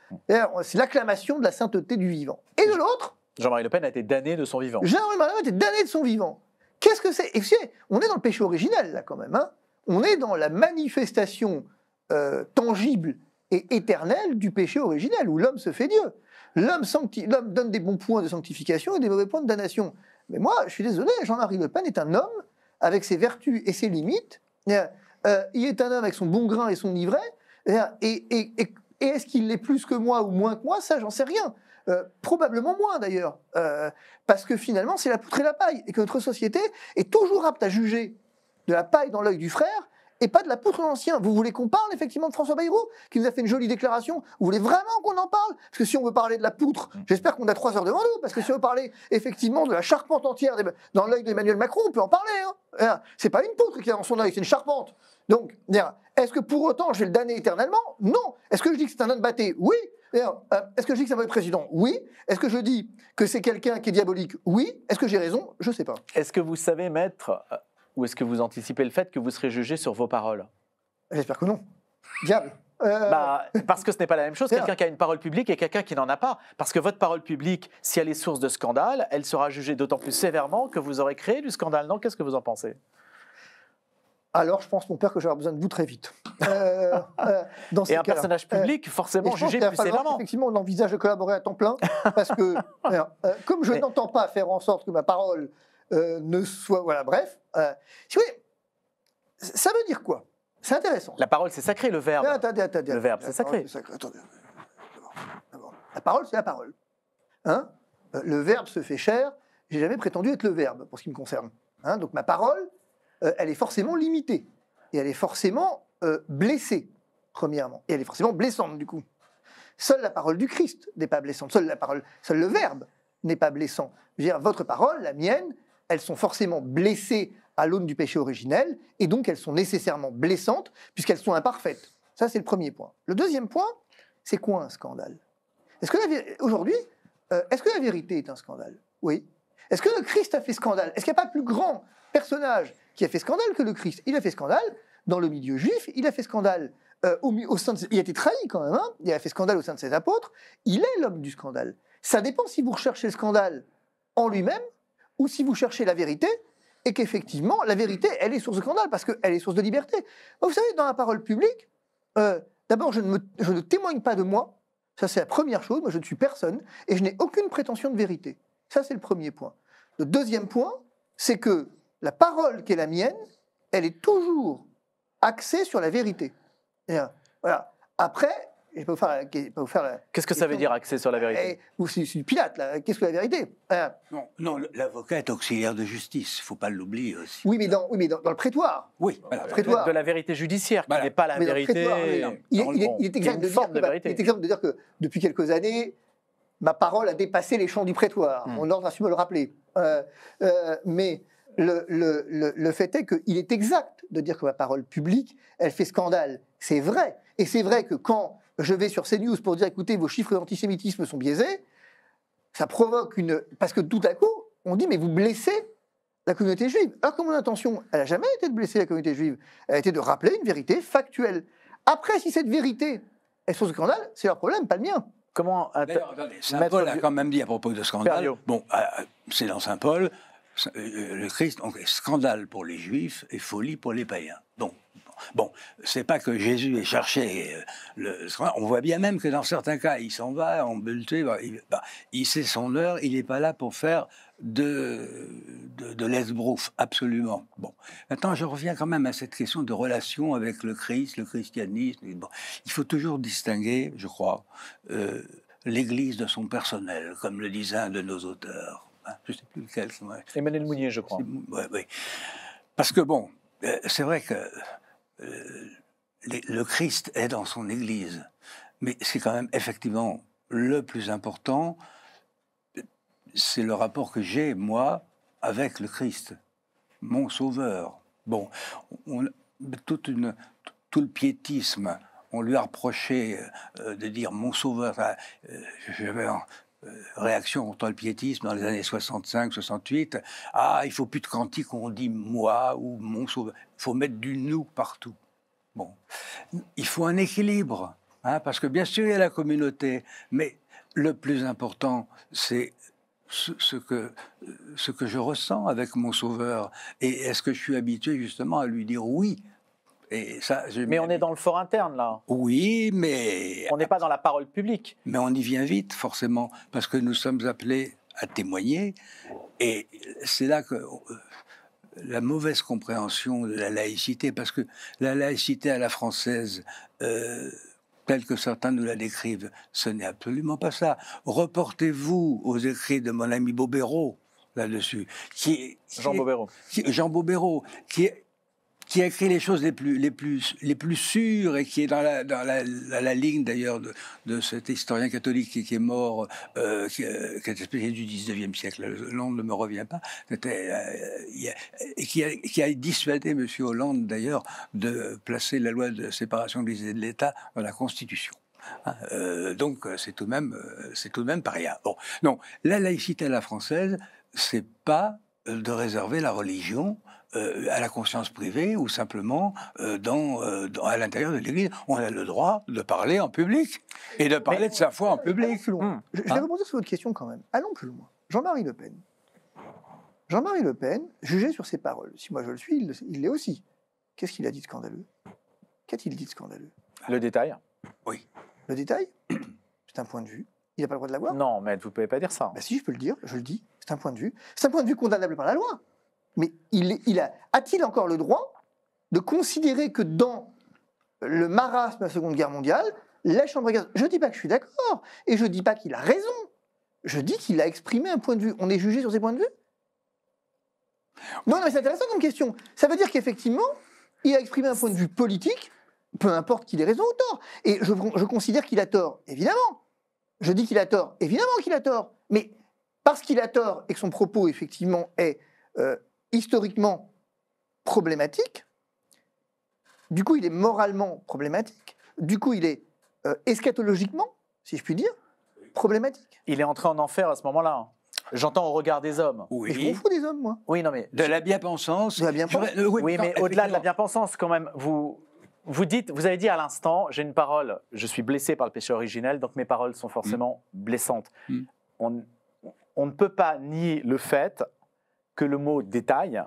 C'est l'acclamation de la sainteté du vivant. Et de l'autre, Jean-Marie Le Pen a été damné de son vivant. Jean-Marie Le Pen a été damné de son vivant. Qu'est-ce que c'est? Et vous savez, on est dans le péché originel là quand même. Hein, on est dans la manifestation tangible et éternelle du péché originel, où l'homme se fait Dieu. L'homme donne des bons points de sanctification et des mauvais points de damnation. Mais moi, je suis désolé, Jean-Marie Le Pen est un homme avec ses vertus et ses limites. Il est un homme avec son bon grain et son ivraie. Et est-ce qu'il l'est plus que moi ou moins que moi? Ça, j'en sais rien. Probablement moins d'ailleurs, parce que finalement c'est la poutre et la paille, et que notre société est toujours apte à juger de la paille dans l'œil du frère, et pas de la poutre dans l'ancien. Vous voulez qu'on parle effectivement de François Bayrou, qui nous a fait une jolie déclaration? Vous voulez vraiment qu'on en parle? Parce que si on veut parler de la poutre, j'espère qu'on a 3 heures devant nous, parce que si on veut parler effectivement de la charpente entière dans l'œil d'Emmanuel Macron, on peut en parler. Hein. C'est pas une poutre qui est dans son œil, c'est une charpente. Donc, est-ce que pour autant je vais le damner éternellement? Non. Est-ce que je dis que c'est un homme batté? Oui. Est-ce que je dis que c'est un mauvais président? Oui. Est-ce que je dis que c'est quelqu'un qui est diabolique? Oui. Est-ce que j'ai raison? Je ne sais pas. Est-ce que vous savez, maître, ou est-ce que vous anticipez le fait que vous serez jugé sur vos paroles? J'espère que non. Diable. Parce que ce n'est pas la même chose, quelqu'un qui a une parole publique et quelqu'un qui n'en a pas. Parce que votre parole publique, si elle est source de scandale, elle sera jugée d'autant plus sévèrement que vous aurez créé du scandale. Non, qu'est-ce que vous en pensez? Alors, je pense, mon père, que j'aurai besoin de vous très vite. Dans et un personnage public, forcément, jugé plus sévèrement. Effectivement, on envisage de collaborer à temps plein, parce que, comme je n'entends pas faire en sorte que ma parole ne soit... Voilà, bref. Si vous voulez, ça veut dire quoi? C'est intéressant. La parole, c'est sacré, le verbe. Attendez. Le verbe, c'est sacré. Attendez. D'abord. La parole, c'est la parole. Hein? Le verbe se fait chair. J'ai jamais prétendu être le verbe, pour ce qui me concerne. Hein? Donc ma parole, elle est forcément limitée. Et elle est forcément blessée, premièrement. Et elle est forcément blessante, du coup. Seule la parole du Christ n'est pas blessante. Seul le verbe n'est pas blessant. Je veux dire, votre parole, la mienne, elles sont forcément blessées à l'aune du péché originel, et donc elles sont nécessairement blessantes, puisqu'elles sont imparfaites. Ça, c'est le premier point. Le deuxième point, c'est quoi un scandale? Aujourd'hui, est-ce que la vérité est un scandale? Oui. Est-ce que le Christ a fait scandale? Est-ce qu'il n'y a pas plus grand personnage qui a fait scandale que le Christ? Il a fait scandale dans le milieu juif, il a fait scandale au sein de... Il a été trahi quand même, hein, il a fait scandale au sein de ses apôtres, il est l'homme du scandale. Ça dépend si vous recherchez le scandale en lui-même, ou si vous cherchez la vérité, et qu'effectivement, la vérité, elle est source de scandale, parce qu'elle est source de liberté. Vous savez, dans la parole publique, d'abord, je ne témoigne pas de moi, ça c'est la première chose, moi je ne suis personne, et je n'ai aucune prétention de vérité. Ça c'est le premier point. Le deuxième point, c'est que la parole qui est la mienne, elle est toujours axée sur la vérité. Et, voilà. Après, je ne peux pas vous faire la... Qu'est-ce que ça veut dire axé sur la vérité? C'est Pilate, là. Qu'est-ce que la vérité? Non, l'avocat est auxiliaire de justice, il ne faut pas l'oublier aussi. Oui, mais dans le prétoire. Oui, voilà. Prétoire. De la vérité judiciaire, qui n'est pas la vérité. Il est exact de dire que depuis quelques années, ma parole a dépassé les champs du prétoire. Mon ordre a su me le rappeler. Mais le fait est qu'il est exact de dire que ma parole publique, elle fait scandale. C'est vrai. Et c'est vrai que quand je vais sur CNews pour dire, écoutez, vos chiffres d'antisémitisme sont biaisés, ça provoque une... Parce que tout à coup, on dit, mais vous blessez la communauté juive. Alors que mon intention, elle n'a jamais été de blesser la communauté juive. Elle a été de rappeler une vérité factuelle. Après, si cette vérité est source de scandale, c'est leur problème, pas le mien. Comment... Saint Paul a quand même dit à propos de scandale, c'est dans Saint Paul, le Christ, donc, scandale pour les Juifs et folie pour les païens. Bon, c'est pas que Jésus ait cherché le scandale. On voit bien même que dans certains cas, il s'en va en bulleté, il sait son heure, il n'est pas là pour faire de l'esbrouf, absolument. Bon, maintenant, je reviens quand même à cette question de relation avec le Christ, le christianisme. Bon, il faut toujours distinguer, je crois, l'Église de son personnel, comme le disait un de nos auteurs. Je ne sais plus lequel. Emmanuel Mounier, je crois. Oui. Parce que bon, c'est vrai que le Christ est dans son Église, mais c'est quand même effectivement le plus important, c'est le rapport que j'ai, moi, avec le Christ, mon Sauveur. Bon, tout le piétisme, on lui a reproché de dire mon Sauveur. J'avais réaction contre le piétisme dans les années 65-68. Il faut plus de cantiques où on dit moi ou mon Sauveur. Il faut mettre du nous partout. Bon, il faut un équilibre, parce que bien sûr il y a la communauté, mais le plus important c'est ce que je ressens avec mon Sauveur. Et est-ce que je suis habitué justement à lui dire oui? Et ça, mais on est dans le fort interne, là. Oui, mais... On n'est pas dans la parole publique. Mais on y vient vite, forcément, parce que nous sommes appelés à témoigner. Et c'est là que la mauvaise compréhension de la laïcité, parce que la laïcité à la française, telle que certains nous la décrivent. Ce n'est absolument pas ça. Reportez-vous aux écrits de mon ami Bobéro là-dessus, Jean Bobéro. Jean Bobéro, qui a écrit les choses les plus sûres et qui est dans la ligne d'ailleurs de cet historien catholique qui est mort, qui était spécialiste du 19e siècle, le nom ne me revient pas, et qui a dissuadé M. Hollande d'ailleurs de placer la loi de séparation de l'Église et de l'État dans la Constitution. Donc c'est tout de même pas rien. Bon, non, la laïcité à la française, c'est pas de réserver la religion à la conscience privée ou simplement à l'intérieur de l'Église. On a le droit de parler en public et de parler de sa foi en public. Je vais rebondir sur votre question quand même. Allons plus loin. Jean-Marie Le Pen. Jean-Marie Le Pen, jugé sur ses paroles. Si moi je le suis, il l'est aussi. Qu'est-ce qu'il a dit de scandaleux? Qu'a-t-il dit de scandaleux? Le détail? Oui. Le détail? C'est un point de vue. Il n'a pas le droit de l'avoir? Non, mais vous ne pouvez pas dire ça. Ben si, je peux le dire, je le dis. C'est un point de vue. C'est un point de vue condamnable par la loi. Mais a-t-il encore le droit de considérer que dans le marasme de la Seconde Guerre mondiale, la Chambre des gaz... Je ne dis pas que je suis d'accord, et je ne dis pas qu'il a raison. Je dis qu'il a exprimé un point de vue. On est jugé sur ses points de vue? Non, mais c'est intéressant comme question. Ça veut dire qu'effectivement, il a exprimé un point de vue politique, peu importe qu'il ait raison ou tort. Et je considère qu'il a tort, évidemment. Je dis qu'il a tort, évidemment qu'il a tort. Mais parce qu'il a tort et que son propos, effectivement, est historiquement problématique, du coup, il est moralement problématique, du coup, il est eschatologiquement, si je puis dire, problématique. Il est entré en enfer à ce moment-là. J'entends au regard des hommes. Oui. Mais je m'en fous des hommes, moi. Oui, non, mais... De la bien-pensance. De la bien-pensance. Oui, mais au-delà de la bien-pensance, quand même, vous avez dit à l'instant, j'ai une parole, je suis blessé par le péché originel, donc mes paroles sont forcément blessantes. On ne peut pas nier le fait que le mot détail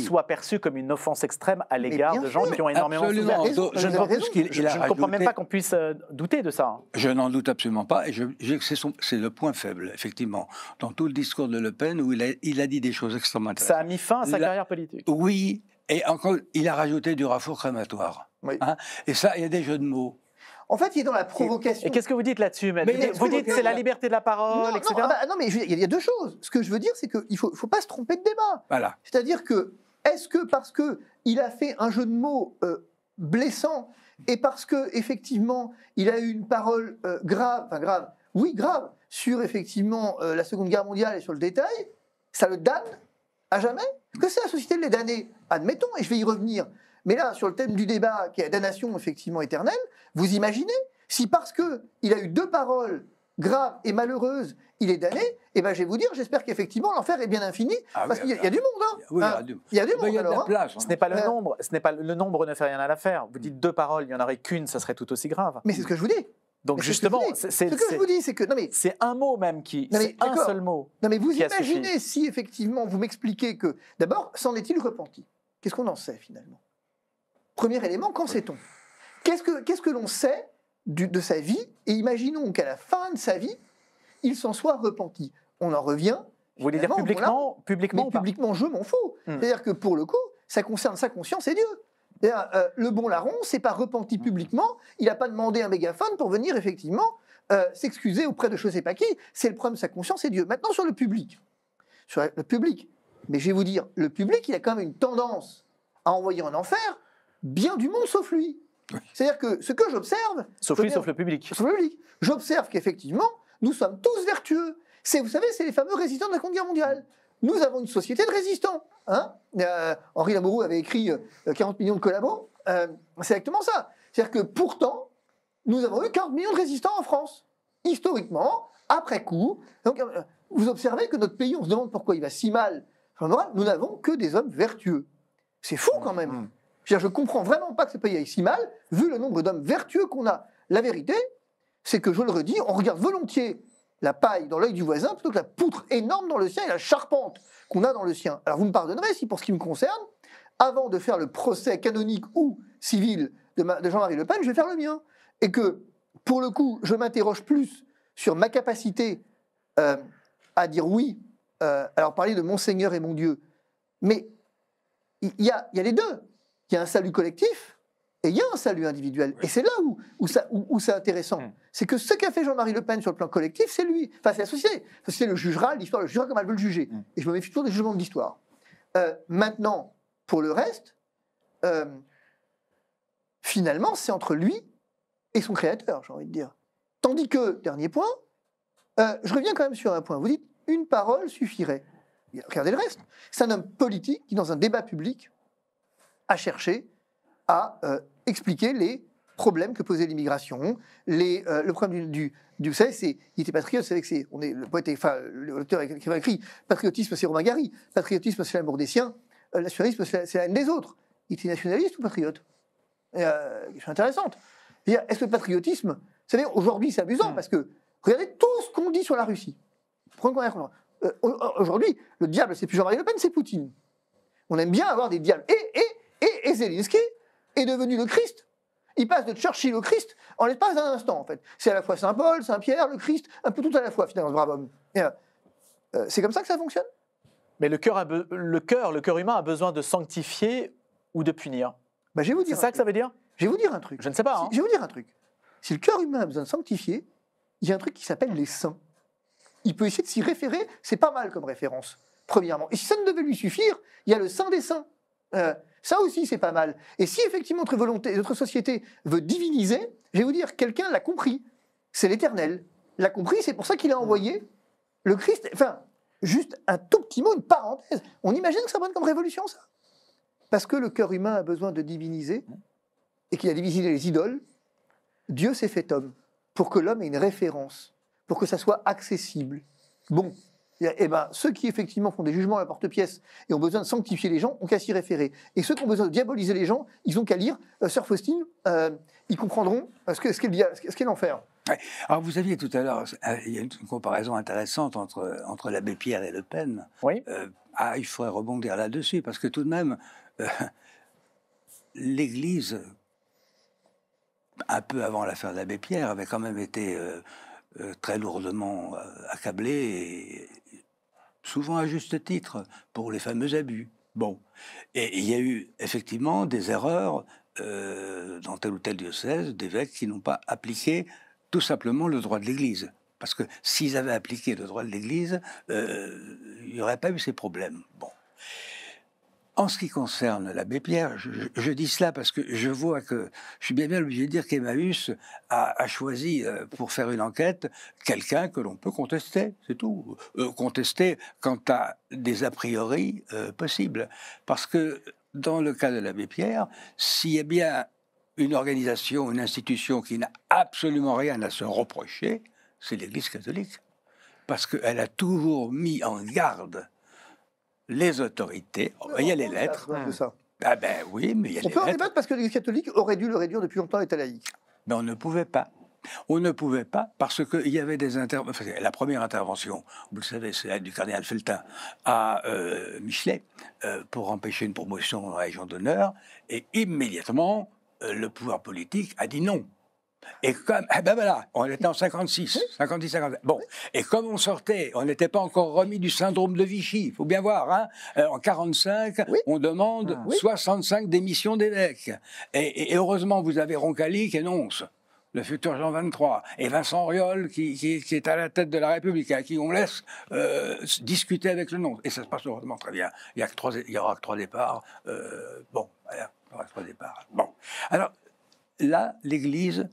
soit perçu comme une offense extrême à l'égard de gens qui ont énormément souffert. Je ne comprends même pas qu'on puisse douter de ça. Je n'en doute absolument pas, et c'est le point faible, effectivement, dans tout le discours de Le Pen, où il a dit des choses extrêmement intéressantes. Ça a mis fin à sa carrière politique. Oui, et encore, il a rajouté du rafour crématoire. Oui. Hein, et ça, il y a des jeux de mots. En fait, il est dans la provocation. Et qu'est-ce que vous dites là-dessus, maître? Vous dites que c'est la liberté de la parole, etc. Non, mais il y a deux choses. Ce que je veux dire, c'est qu'il ne faut pas se tromper de débat. Voilà. C'est-à-dire que, est-ce que parce qu'il a fait un jeu de mots blessant et parce qu'effectivement, il a eu une parole grave, sur effectivement la Seconde Guerre mondiale et sur le détail, ça le damne à jamais? Que c'est la société de les damner? Admettons, et je vais y revenir. Mais là, sur le thème du débat, qui est la damnation effectivement éternelle, vous imaginez, si parce qu'il a eu deux paroles graves et malheureuses, il est damné, et ben je vais vous dire, j'espère qu'effectivement l'enfer est bien infini, parce qu'il y a du monde. Hein. Oui, il y a du monde. Il y a de la place. Ce n'est pas le nombre, le nombre ne fait rien à l'affaire. Vous dites deux paroles, il n'y en aurait qu'une, ça serait tout aussi grave. Mais c'est ce que je vous dis. Donc justement, ce que je vous dis, c'est que c'est un mot même c'est un seul mot. Non mais vous imaginez si effectivement vous m'expliquez que d'abord, s'en est-il repenti? Qu'est-ce qu'on en sait finalement? Premier élément, qu'en sait-on? Qu'est-ce que l'on sait de sa vie? Et imaginons qu'à la fin de sa vie, il s'en soit repenti. On en revient. Vous voulez dire publiquement, publiquement, je m'en fous. C'est-à-dire que pour le coup, ça concerne sa conscience et Dieu. Le bon larron s'est pas repenti publiquement. Il n'a pas demandé un mégaphone pour venir effectivement s'excuser auprès de je ne sais pas qui. C'est le problème de sa conscience et Dieu. Maintenant sur le public. Mais je vais vous dire, le public, il a quand même une tendance à envoyer en enfer bien du monde sauf lui. Oui. C'est-à-dire que ce que j'observe... Sauf lui, sauf le public. Sauf le public. J'observe qu'effectivement, nous sommes tous vertueux. Vous savez, c'est les fameux résistants de la Seconde Guerre mondiale. Nous avons une société de résistants. Hein, Henri Lamoureux avait écrit 40 millions de collabos. C'est exactement ça. C'est-à-dire que pourtant, nous avons eu 40 millions de résistants en France. Historiquement, après coup. Donc, vous observez que notre pays, on se demande pourquoi il va si mal. Nous n'avons que des hommes vertueux. C'est fou quand même. Je ne comprends vraiment pas que ce pays aille si mal, vu le nombre d'hommes vertueux qu'on a. La vérité, c'est que, je le redis, on regarde volontiers la paille dans l'œil du voisin plutôt que la poutre énorme dans le sien et la charpente qu'on a dans le sien. Alors vous me pardonnerez si, pour ce qui me concerne, avant de faire le procès canonique ou civil de Jean-Marie Le Pen, je vais faire le mien. Et que, pour le coup, je m'interroge plus sur ma capacité à dire oui, alors parler de mon Seigneur et mon Dieu, mais il y a les deux. Il y a un salut collectif, Et il y a un salut individuel. Et c'est là où c'est intéressant. C'est que ce qu'a fait Jean-Marie Le Pen sur le plan collectif, c'est lui. Enfin, c'est la société. La société le jugera, l'histoire le jugera comme elle veut le juger. Et je me méfie toujours des jugements de l'histoire. Maintenant, pour le reste, finalement, c'est entre lui et son créateur, j'ai envie de dire. Tandis que, dernier point, je reviens quand même sur un point. Vous dites, une parole suffirait. Regardez le reste. C'est un homme politique qui, dans un débat public, a cherché à expliquer les problèmes que posait l'immigration, le problème vous savez, il était patriote, vous savez que le poète, enfin, l'auteur qui a écrit, patriotisme c'est Romain Gary, patriotisme c'est l'amour des siens, nationalisme c'est la haine des autres. Il était nationaliste ou patriote? Question intéressante. Est-ce que le patriotisme, vous savez, aujourd'hui c'est amusant parce que regardez tout ce qu'on dit sur la Russie. Aujourd'hui, le diable c'est plus Jean-Marie Le Pen, c'est Poutine. On aime bien avoir des diables. Et Zelensky est devenu le Christ. Il passe de Churchill au Christ en l'espace d'un instant, en fait. C'est à la fois Saint Paul, Saint Pierre, le Christ, un peu tout à la fois, finalement, ce brave homme. C'est comme ça que ça fonctionne. Mais le cœur humain a besoin de sanctifier ou de punir. Bah, c'est ça que ça veut dire? Je vais vous dire un truc. Je ne sais pas. Hein. Je vais vous dire un truc. Si le cœur humain a besoin de sanctifier, il y a un truc qui s'appelle les saints. Il peut essayer de s'y référer, c'est pas mal comme référence, premièrement. Et si ça ne devait lui suffire, il y a le saint des saints. Ça aussi, c'est pas mal. Et si effectivement notre société veut diviniser, je vais vous dire, quelqu'un l'a compris. C'est l'Éternel. L'a compris, c'est pour ça qu'il a envoyé le Christ. Enfin, juste un tout petit mot, une parenthèse. On imagine que ça prenne comme révolution, ça. Parce que le cœur humain a besoin de diviniser, et qu'il a divisé les idoles, Dieu s'est fait homme, pour que l'homme ait une référence, pour que ça soit accessible. Bon. Eh ben, ceux qui effectivement font des jugements à la porte-pièce et ont besoin de sanctifier les gens ont qu'à s'y référer. Et ceux qui ont besoin de diaboliser les gens, ils ont qu'à lire Sœur Faustine, ils comprendront ce qu'est l'enfer. Ouais. Alors vous aviez tout à l'heure, il y a une comparaison intéressante entre l'abbé Pierre et Le Pen. Oui. Il faudrait rebondir là-dessus, parce que tout de même, l'Église, un peu avant l'affaire de l'abbé Pierre, avait quand même été très lourdement accablée, et souvent à juste titre, pour les fameux abus. Bon. Et il y a eu effectivement des erreurs dans tel ou tel diocèse, d'évêques qui n'ont pas appliqué tout simplement le droit de l'Église. Parce que s'ils avaient appliqué le droit de l'Église, il n'y aurait pas eu ces problèmes. Bon. En ce qui concerne l'abbé Pierre, je dis cela parce que je vois que je suis bien obligé de dire qu'Emmaüs a choisi pour faire une enquête quelqu'un que l'on peut contester, c'est tout. Contester quant à des a priori possibles. Parce que dans le cas de l'abbé Pierre, s'il y a bien une organisation, une institution qui n'a absolument rien à se reprocher, c'est l'Église catholique. Parce qu'elle a toujours mis en garde les autorités. Il y a les lettres. Ah ben oui, mais il y a les lettres. On peut en débattre parce que l'Église catholique aurait dû le réduire depuis longtemps à l'état laïque. Mais on ne pouvait pas. On ne pouvait pas parce qu'il y avait des interventions. Enfin, la première intervention, vous le savez, c'est celle du cardinal Feltin à Michelet pour empêcher une promotion dans la Légion d'honneur. Et immédiatement, le pouvoir politique a dit non. Et comme, ben voilà, on était en 56, 57. Bon, et comme on sortait, on n'était pas encore remis du syndrome de Vichy, il faut bien voir, hein, en 45, on demande 65 démissions d'évêques. Et heureusement, vous avez Roncalli qui énonce le futur Jean XXIII, et Vincent Auriol qui est à la tête de la République, à qui on laisse discuter avec le nonce. Et ça se passe heureusement très bien. Il y aura que 3 départs. Bon, voilà, il y aura que 3 départs. Bon, alors là, l'Église...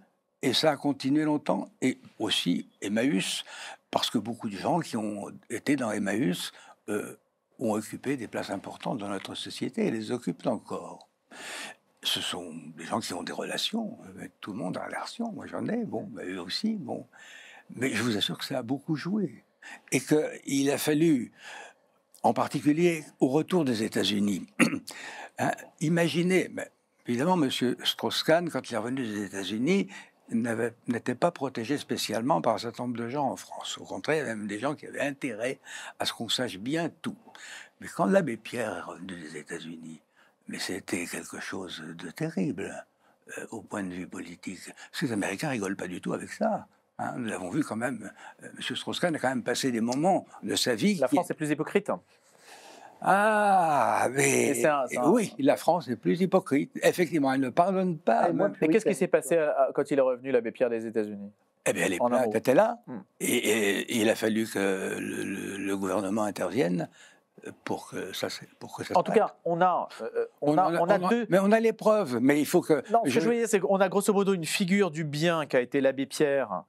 Et ça a continué longtemps, et aussi Emmaüs, parce que beaucoup de gens qui ont été dans Emmaüs ont occupé des places importantes dans notre société et les occupent encore. Ce sont des gens qui ont des relations, tout le monde a des relations, moi j'en ai, bon, eux aussi, bon. Mais je vous assure que ça a beaucoup joué. Et qu'il a fallu, en particulier au retour des États-Unis, hein, imaginez, évidemment, M. Strauss-Kahn, quand il est revenu des États-Unis, n'était pas protégé spécialement par un certain nombre de gens en France. Au contraire, il y avait même des gens qui avaient intérêt à ce qu'on sache bien tout. Mais quand l'abbé Pierre est revenu des États-Unis, mais c'était quelque chose de terrible au point de vue politique. Parce que les Américains rigolent pas du tout avec ça. Hein, nous l'avons vu quand même. M. Strauss-Kahn a quand même passé des moments de sa vie. La France est plus hypocrite. Ah, mais Et c'est un- oui, la France est plus hypocrite. Effectivement, elle ne pardonne pas. Elle est moins même. Et qu'est-ce qui s'est passé quand il est revenu, l'abbé Pierre des États-Unis? Eh bien, les En un plaintes mot. étaient là. Hmm. Et il a fallu que le gouvernement intervienne pour que ça En tout cas, on a deux. Mais on a les preuves. Mais il faut que. Non, ce que je veux dire, c'est qu'on a grosso modo une figure du bien qui a été l'abbé Pierre,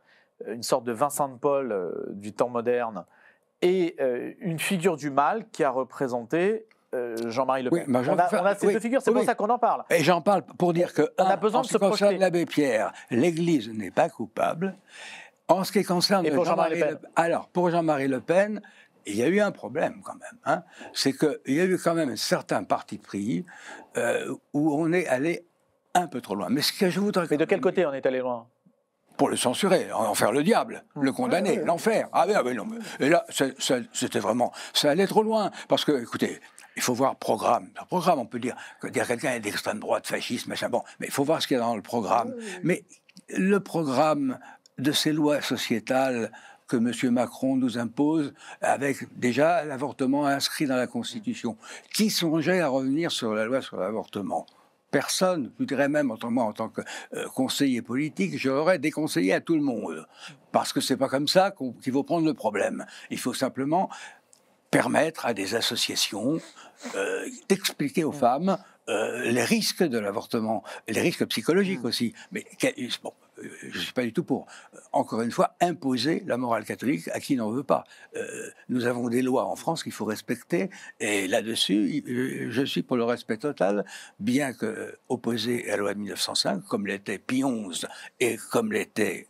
une sorte de Vincent de Paul du temps moderne, et une figure du mal qui a représenté Jean-Marie Le Pen. Oui, mais on a ces deux figures, c'est pour ça qu'on en parle. Et j'en parle pour dire que, On a besoin en de ce se qui concerne projeter. l'abbé Pierre, l'Église n'est pas coupable. En ce qui concerne Et pour Jean-Marie Le Pen. Alors, pour Jean-Marie Le Pen, il y a eu un problème quand même. Hein. C'est qu'il y a eu quand même un certain parti pris où on est allé un peu trop loin. Mais ce que je voudrais... Mais de quel côté on est allé loin? Pour le censurer, en faire le diable, le condamner, l'enfer. Ah oui, non. Et là, c'était vraiment... Ça allait trop loin. Parce que, écoutez, il faut voir programme. Le programme, on peut dire que quelqu'un est d'extrême droite, fasciste, machin, bon. Mais il faut voir ce qu'il y a dans le programme. Mais le programme de ces lois sociétales que M. Macron nous impose, avec déjà l'avortement inscrit dans la Constitution. Qui songeait à revenir sur la loi sur l'avortement? Personne, je dirais même, moi, en tant que conseiller politique, j'aurais déconseillé à tout le monde. Parce que c'est pas comme ça qu'il faut prendre le problème. Il faut simplement permettre à des associations d'expliquer aux femmes les risques de l'avortement, les risques psychologiques aussi. Mais bon, je ne suis pas du tout pour, encore une fois, imposer la morale catholique à qui n'en veut pas. Nous avons des lois en France qu'il faut respecter, et là-dessus, je suis pour le respect total, bien que opposé à la loi de 1905, comme l'était Pie XI et comme l'était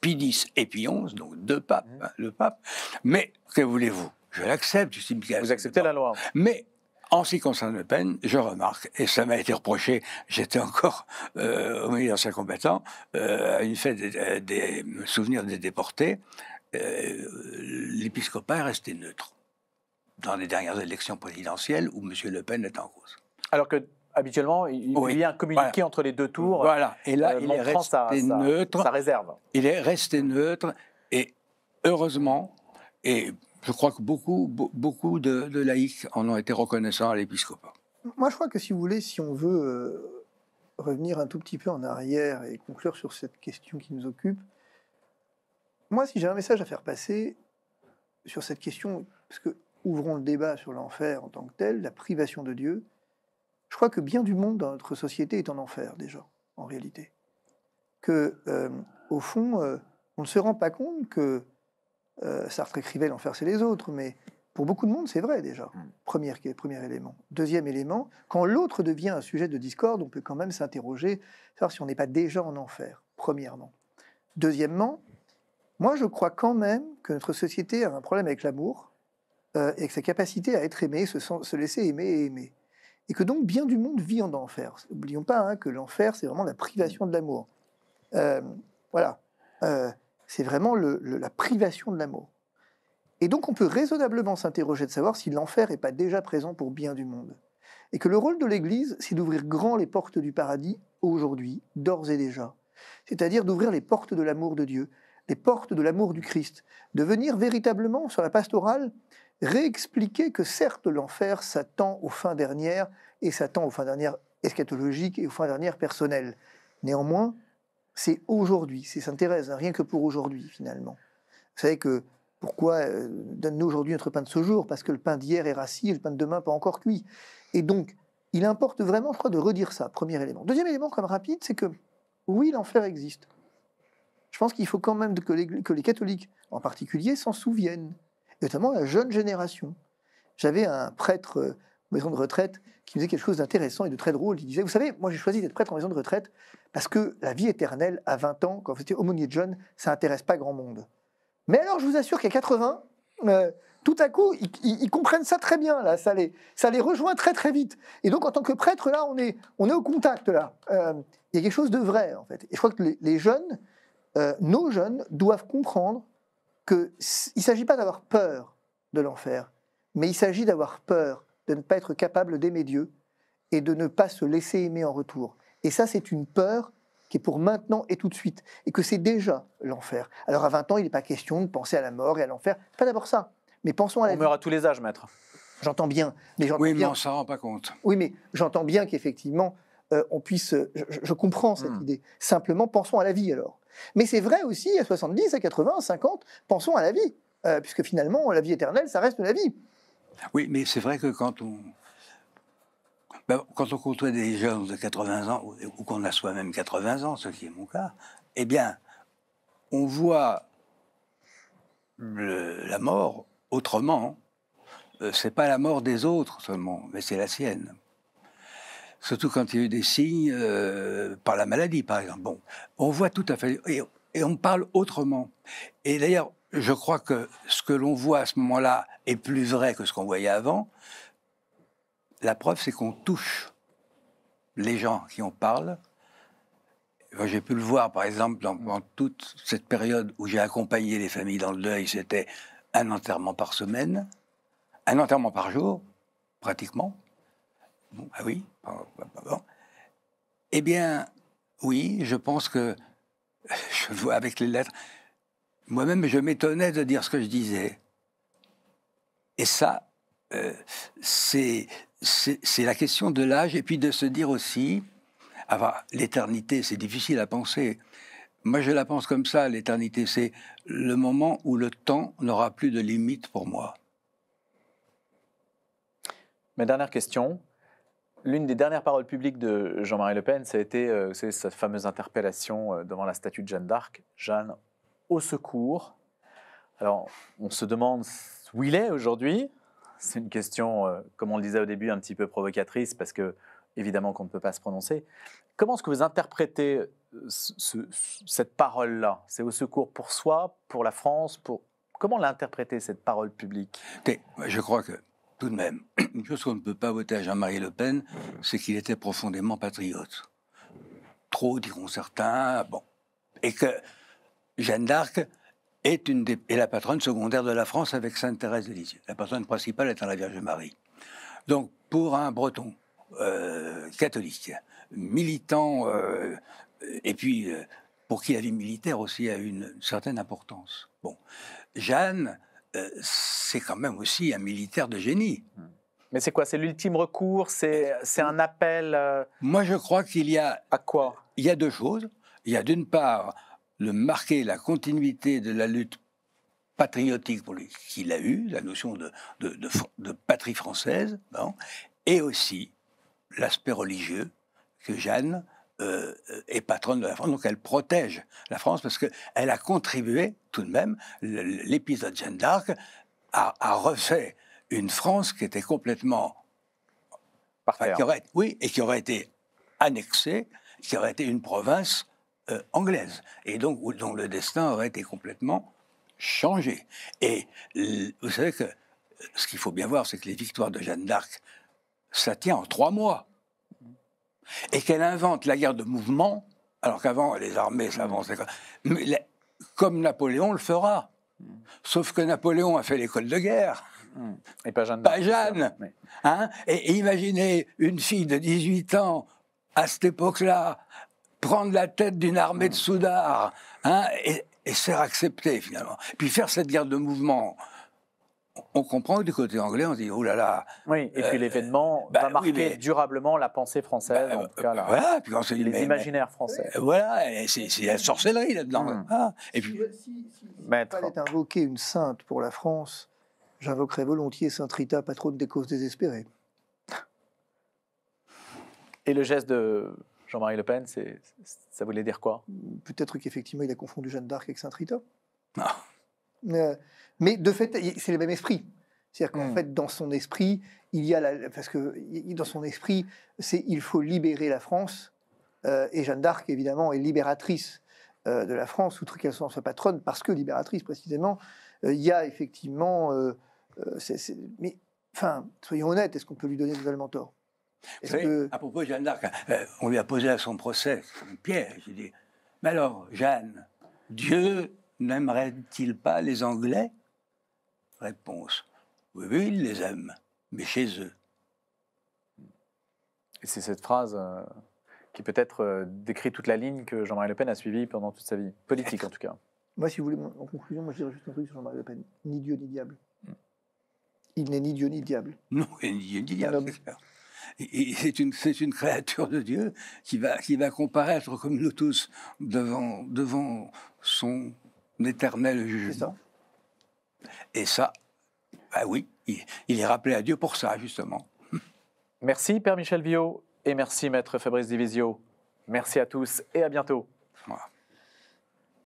Pie X et Pie XI, donc deux papes, hein, le pape. Mais que voulez-vous? Je l'accepte, Vous acceptez la loi. Mais en ce qui concerne Le Pen, je remarque, et ça m'a été reproché, j'étais encore au milieu d'anciens combattants, à une fête des souvenirs des déportés, l'épiscopat est resté neutre dans les dernières élections présidentielles où M. Le Pen est en cause. Alors que habituellement, il y a un communiqué entre les deux tours. Voilà, et là, il est resté neutre. Sa réserve. Il est resté neutre, et heureusement, et je crois que beaucoup de laïcs en ont été reconnaissants à l'épiscopat. Moi, je crois que si vous voulez, si on veut revenir un tout petit peu en arrière et conclure sur cette question qui nous occupe, moi, si j'ai un message à faire passer sur cette question, parce que ouvrons le débat sur l'enfer en tant que tel, la privation de Dieu, je crois que bien du monde dans notre société est en enfer déjà, en réalité. Que, au fond, on ne se rend pas compte que Sartre écrivait l'enfer c'est les autres, mais pour beaucoup de monde c'est vrai déjà. Premier élément. Deuxième élément, quand l'autre devient un sujet de discorde, on peut quand même s'interroger, savoir si on n'est pas déjà en enfer, premièrement. Deuxièmement, moi je crois quand même que notre société a un problème avec l'amour et que sa capacité à être aimé, se laisser aimer et aimer. Et que donc bien du monde vit en enfer. N'oublions pas que l'enfer c'est vraiment la privation de l'amour. Voilà. C'est vraiment la privation de l'amour. Et donc on peut raisonnablement s'interroger de savoir si l'enfer n'est pas déjà présent pour bien du monde. Et que le rôle de l'Église, c'est d'ouvrir grand les portes du paradis, aujourd'hui, d'ores et déjà. C'est-à-dire d'ouvrir les portes de l'amour de Dieu, les portes de l'amour du Christ, de venir véritablement, sur la pastorale, réexpliquer que certes l'enfer s'attend aux fins dernières, et s'attend aux fins dernières eschatologiques et aux fins dernières personnelles. Néanmoins, c'est aujourd'hui, c'est Sainte Thérèse, rien que pour aujourd'hui finalement. Vous savez que pourquoi donne-nous aujourd'hui notre pain de ce jour? Parce que le pain d'hier est rassis et le pain de demain pas encore cuit. Et donc, il importe vraiment, je crois, de redire ça, premier élément. Deuxième élément, comme rapide, c'est que oui, l'enfer existe. Je pense qu'il faut quand même que les catholiques, en particulier, s'en souviennent, et notamment la jeune génération. J'avais un prêtre maison de retraite qui me disait quelque chose d'intéressant et de très drôle. Il disait, vous savez, moi j'ai choisi d'être prêtre en maison de retraite parce que la vie éternelle, à 20 ans, quand vous étiez aumônier de jeunes, ça n'intéresse pas grand monde. Mais alors, je vous assure qu'à 80, tout à coup, ils comprennent ça très bien, là, ça les rejoint très très vite. Et donc, en tant que prêtre, là, on est au contact, là. Il y a quelque chose de vrai, en fait. Et je crois que les jeunes, nos jeunes, doivent comprendre qu'il ne s'agit pas d'avoir peur de l'enfer, mais il s'agit d'avoir peur de ne pas être capable d'aimer Dieu et de ne pas se laisser aimer en retour. Et ça, c'est une peur qui est pour maintenant et tout de suite, et que c'est déjà l'enfer. Alors à 20 ans, il n'est pas question de penser à la mort et à l'enfer, pas d'abord ça, Mais pensons à la On vie. meurt à tous les âges, maître. J'entends bien. Mais j'entends Oui, mais bien. on s'en rend pas compte. Oui, mais j'entends bien qu'effectivement, on puisse. Je comprends cette idée. Simplement, pensons à la vie alors. Mais c'est vrai aussi à 70, à 80, à 50, pensons à la vie. Puisque finalement, la vie éternelle, ça reste la vie. Oui, mais c'est vrai que quand on côtoie des jeunes de 80 ans, ou qu'on a soi-même 80 ans, ce qui est mon cas, eh bien, on voit la mort autrement. C'est pas la mort des autres seulement, mais c'est la sienne. Surtout quand il y a eu des signes par la maladie, par exemple. Bon, on voit tout à fait, et on parle autrement. Et d'ailleurs, je crois que ce que l'on voit à ce moment-là est plus vrai que ce qu'on voyait avant. La preuve, c'est qu'on touche les gens qui en parlent. Moi, j'ai pu le voir, par exemple, dans toute cette période où j'ai accompagné les familles dans le deuil, c'était un enterrement par semaine, un enterrement par jour, pratiquement. Bon, ah oui. Bon. Eh bien, oui, je pense que je vois avec les lettres. Moi-même, je m'étonnais de dire ce que je disais. Et ça, c'est la question de l'âge, et puis de se dire aussi, l'éternité, c'est difficile à penser. Moi, je la pense comme ça, l'éternité, c'est le moment où le temps n'aura plus de limite pour moi. Ma dernière question. L'une des dernières paroles publiques de Jean-Marie Le Pen, ça a été sa fameuse interpellation devant la statue de Jeanne d'Arc. Jeanne, au secours. Alors, on se demande où il est aujourd'hui. C'est une question, comme on le disait au début, un petit peu provocatrice, parce que, évidemment, qu'on ne peut pas se prononcer. Comment est-ce que vous interprétez cette parole-là? C'est au secours pour soi, pour la France, pour... Comment l'interpréter, cette parole publique? Je crois que, tout de même, une chose qu'on ne peut pas voter à Jean-Marie Le Pen, c'est qu'il était profondément patriote. Trop, diront certains, bon. Et que Jeanne d'Arc est la patronne secondaire de la France avec Sainte Thérèse de Lisieux. La patronne principale étant la Vierge Marie. Donc, pour un Breton catholique, militant, et puis pour qui la vie militaire aussi a une certaine importance. Bon, Jeanne, c'est quand même aussi un militaire de génie. Mais c'est quoi? C'est l'ultime recours? C'est un appel Moi, je crois qu'il y a... à quoi? Il y a deux choses. Il y a d'une part le marquer la continuité de la lutte patriotique pour lui qu'il a eue, la notion de patrie française, bon, et aussi l'aspect religieux que Jeanne est patronne de la France, donc elle protège la France parce qu'elle a contribué tout de même, l'épisode Jeanne d'Arc a refait une France qui était complètement... qui aurait été annexée, qui aurait été une province anglaise, et donc dont le destin aurait été complètement changé. Et vous savez que ce qu'il faut bien voir, c'est que les victoires de Jeanne d'Arc, ça tient en 3 mois. Et qu'elle invente la guerre de mouvement, alors qu'avant, les armées s'avançaient. Mais comme Napoléon le fera. Sauf que Napoléon a fait l'école de guerre. Et pas Jeanne. Pas Jeanne. Hein, et imaginez une fille de 18 ans, à cette époque-là, prendre la tête d'une armée de soudards, hein, et se faire accepter, finalement. Puis faire cette guerre de mouvement. On comprend que du côté anglais, on se dit, oh là là. Oui, et puis l'événement va marquer durablement la pensée française, en tout cas voilà, puis on se dit, les imaginaires français. Voilà, c'est la sorcellerie là-dedans. Ah, et puis, si fallait invoquer une sainte pour la France, j'invoquerais volontiers Sainte Rita, patronne des causes désespérées. Et le geste de Jean-Marie Le Pen, ça voulait dire quoi? Peut-être qu'effectivement, il a confondu Jeanne d'Arc avec Sainte Rita. Non. Mais de fait, c'est le même esprit. C'est-à-dire qu'en fait, dans son esprit, il y a parce que dans son esprit, il faut libérer la France. Et Jeanne d'Arc, évidemment, est libératrice de la France, outre qu'elle soit sa patronne, parce que libératrice, précisément. Il y a effectivement... mais, enfin, soyons honnêtes, est-ce qu'on peut lui donner totalement tort? Vous savez, à propos de Jeanne d'Arc, on lui a posé à son procès une piège. J'ai dit, mais alors, Jeanne, Dieu n'aimerait-il pas les Anglais? Réponse, oui, oui, il les aime, mais chez eux. Et c'est cette phrase qui peut-être décrit toute la ligne que Jean-Marie Le Pen a suivie pendant toute sa vie, politique en tout cas. Moi, si vous voulez, en conclusion, moi je dirais juste un truc sur Jean-Marie Le Pen. Ni Dieu, ni diable. Il n'est ni Dieu ni diable. Non, il n'y a ni diable, Un homme. c'est clair. Et c'est une créature de Dieu qui va comparaître comme nous tous devant son éternel C'est jugement. ça. Et ça, bah oui, il est rappelé à Dieu pour ça, justement. Merci Père Michel Viaud et merci Maître Fabrice Divisio. Merci à tous et à bientôt. Voilà.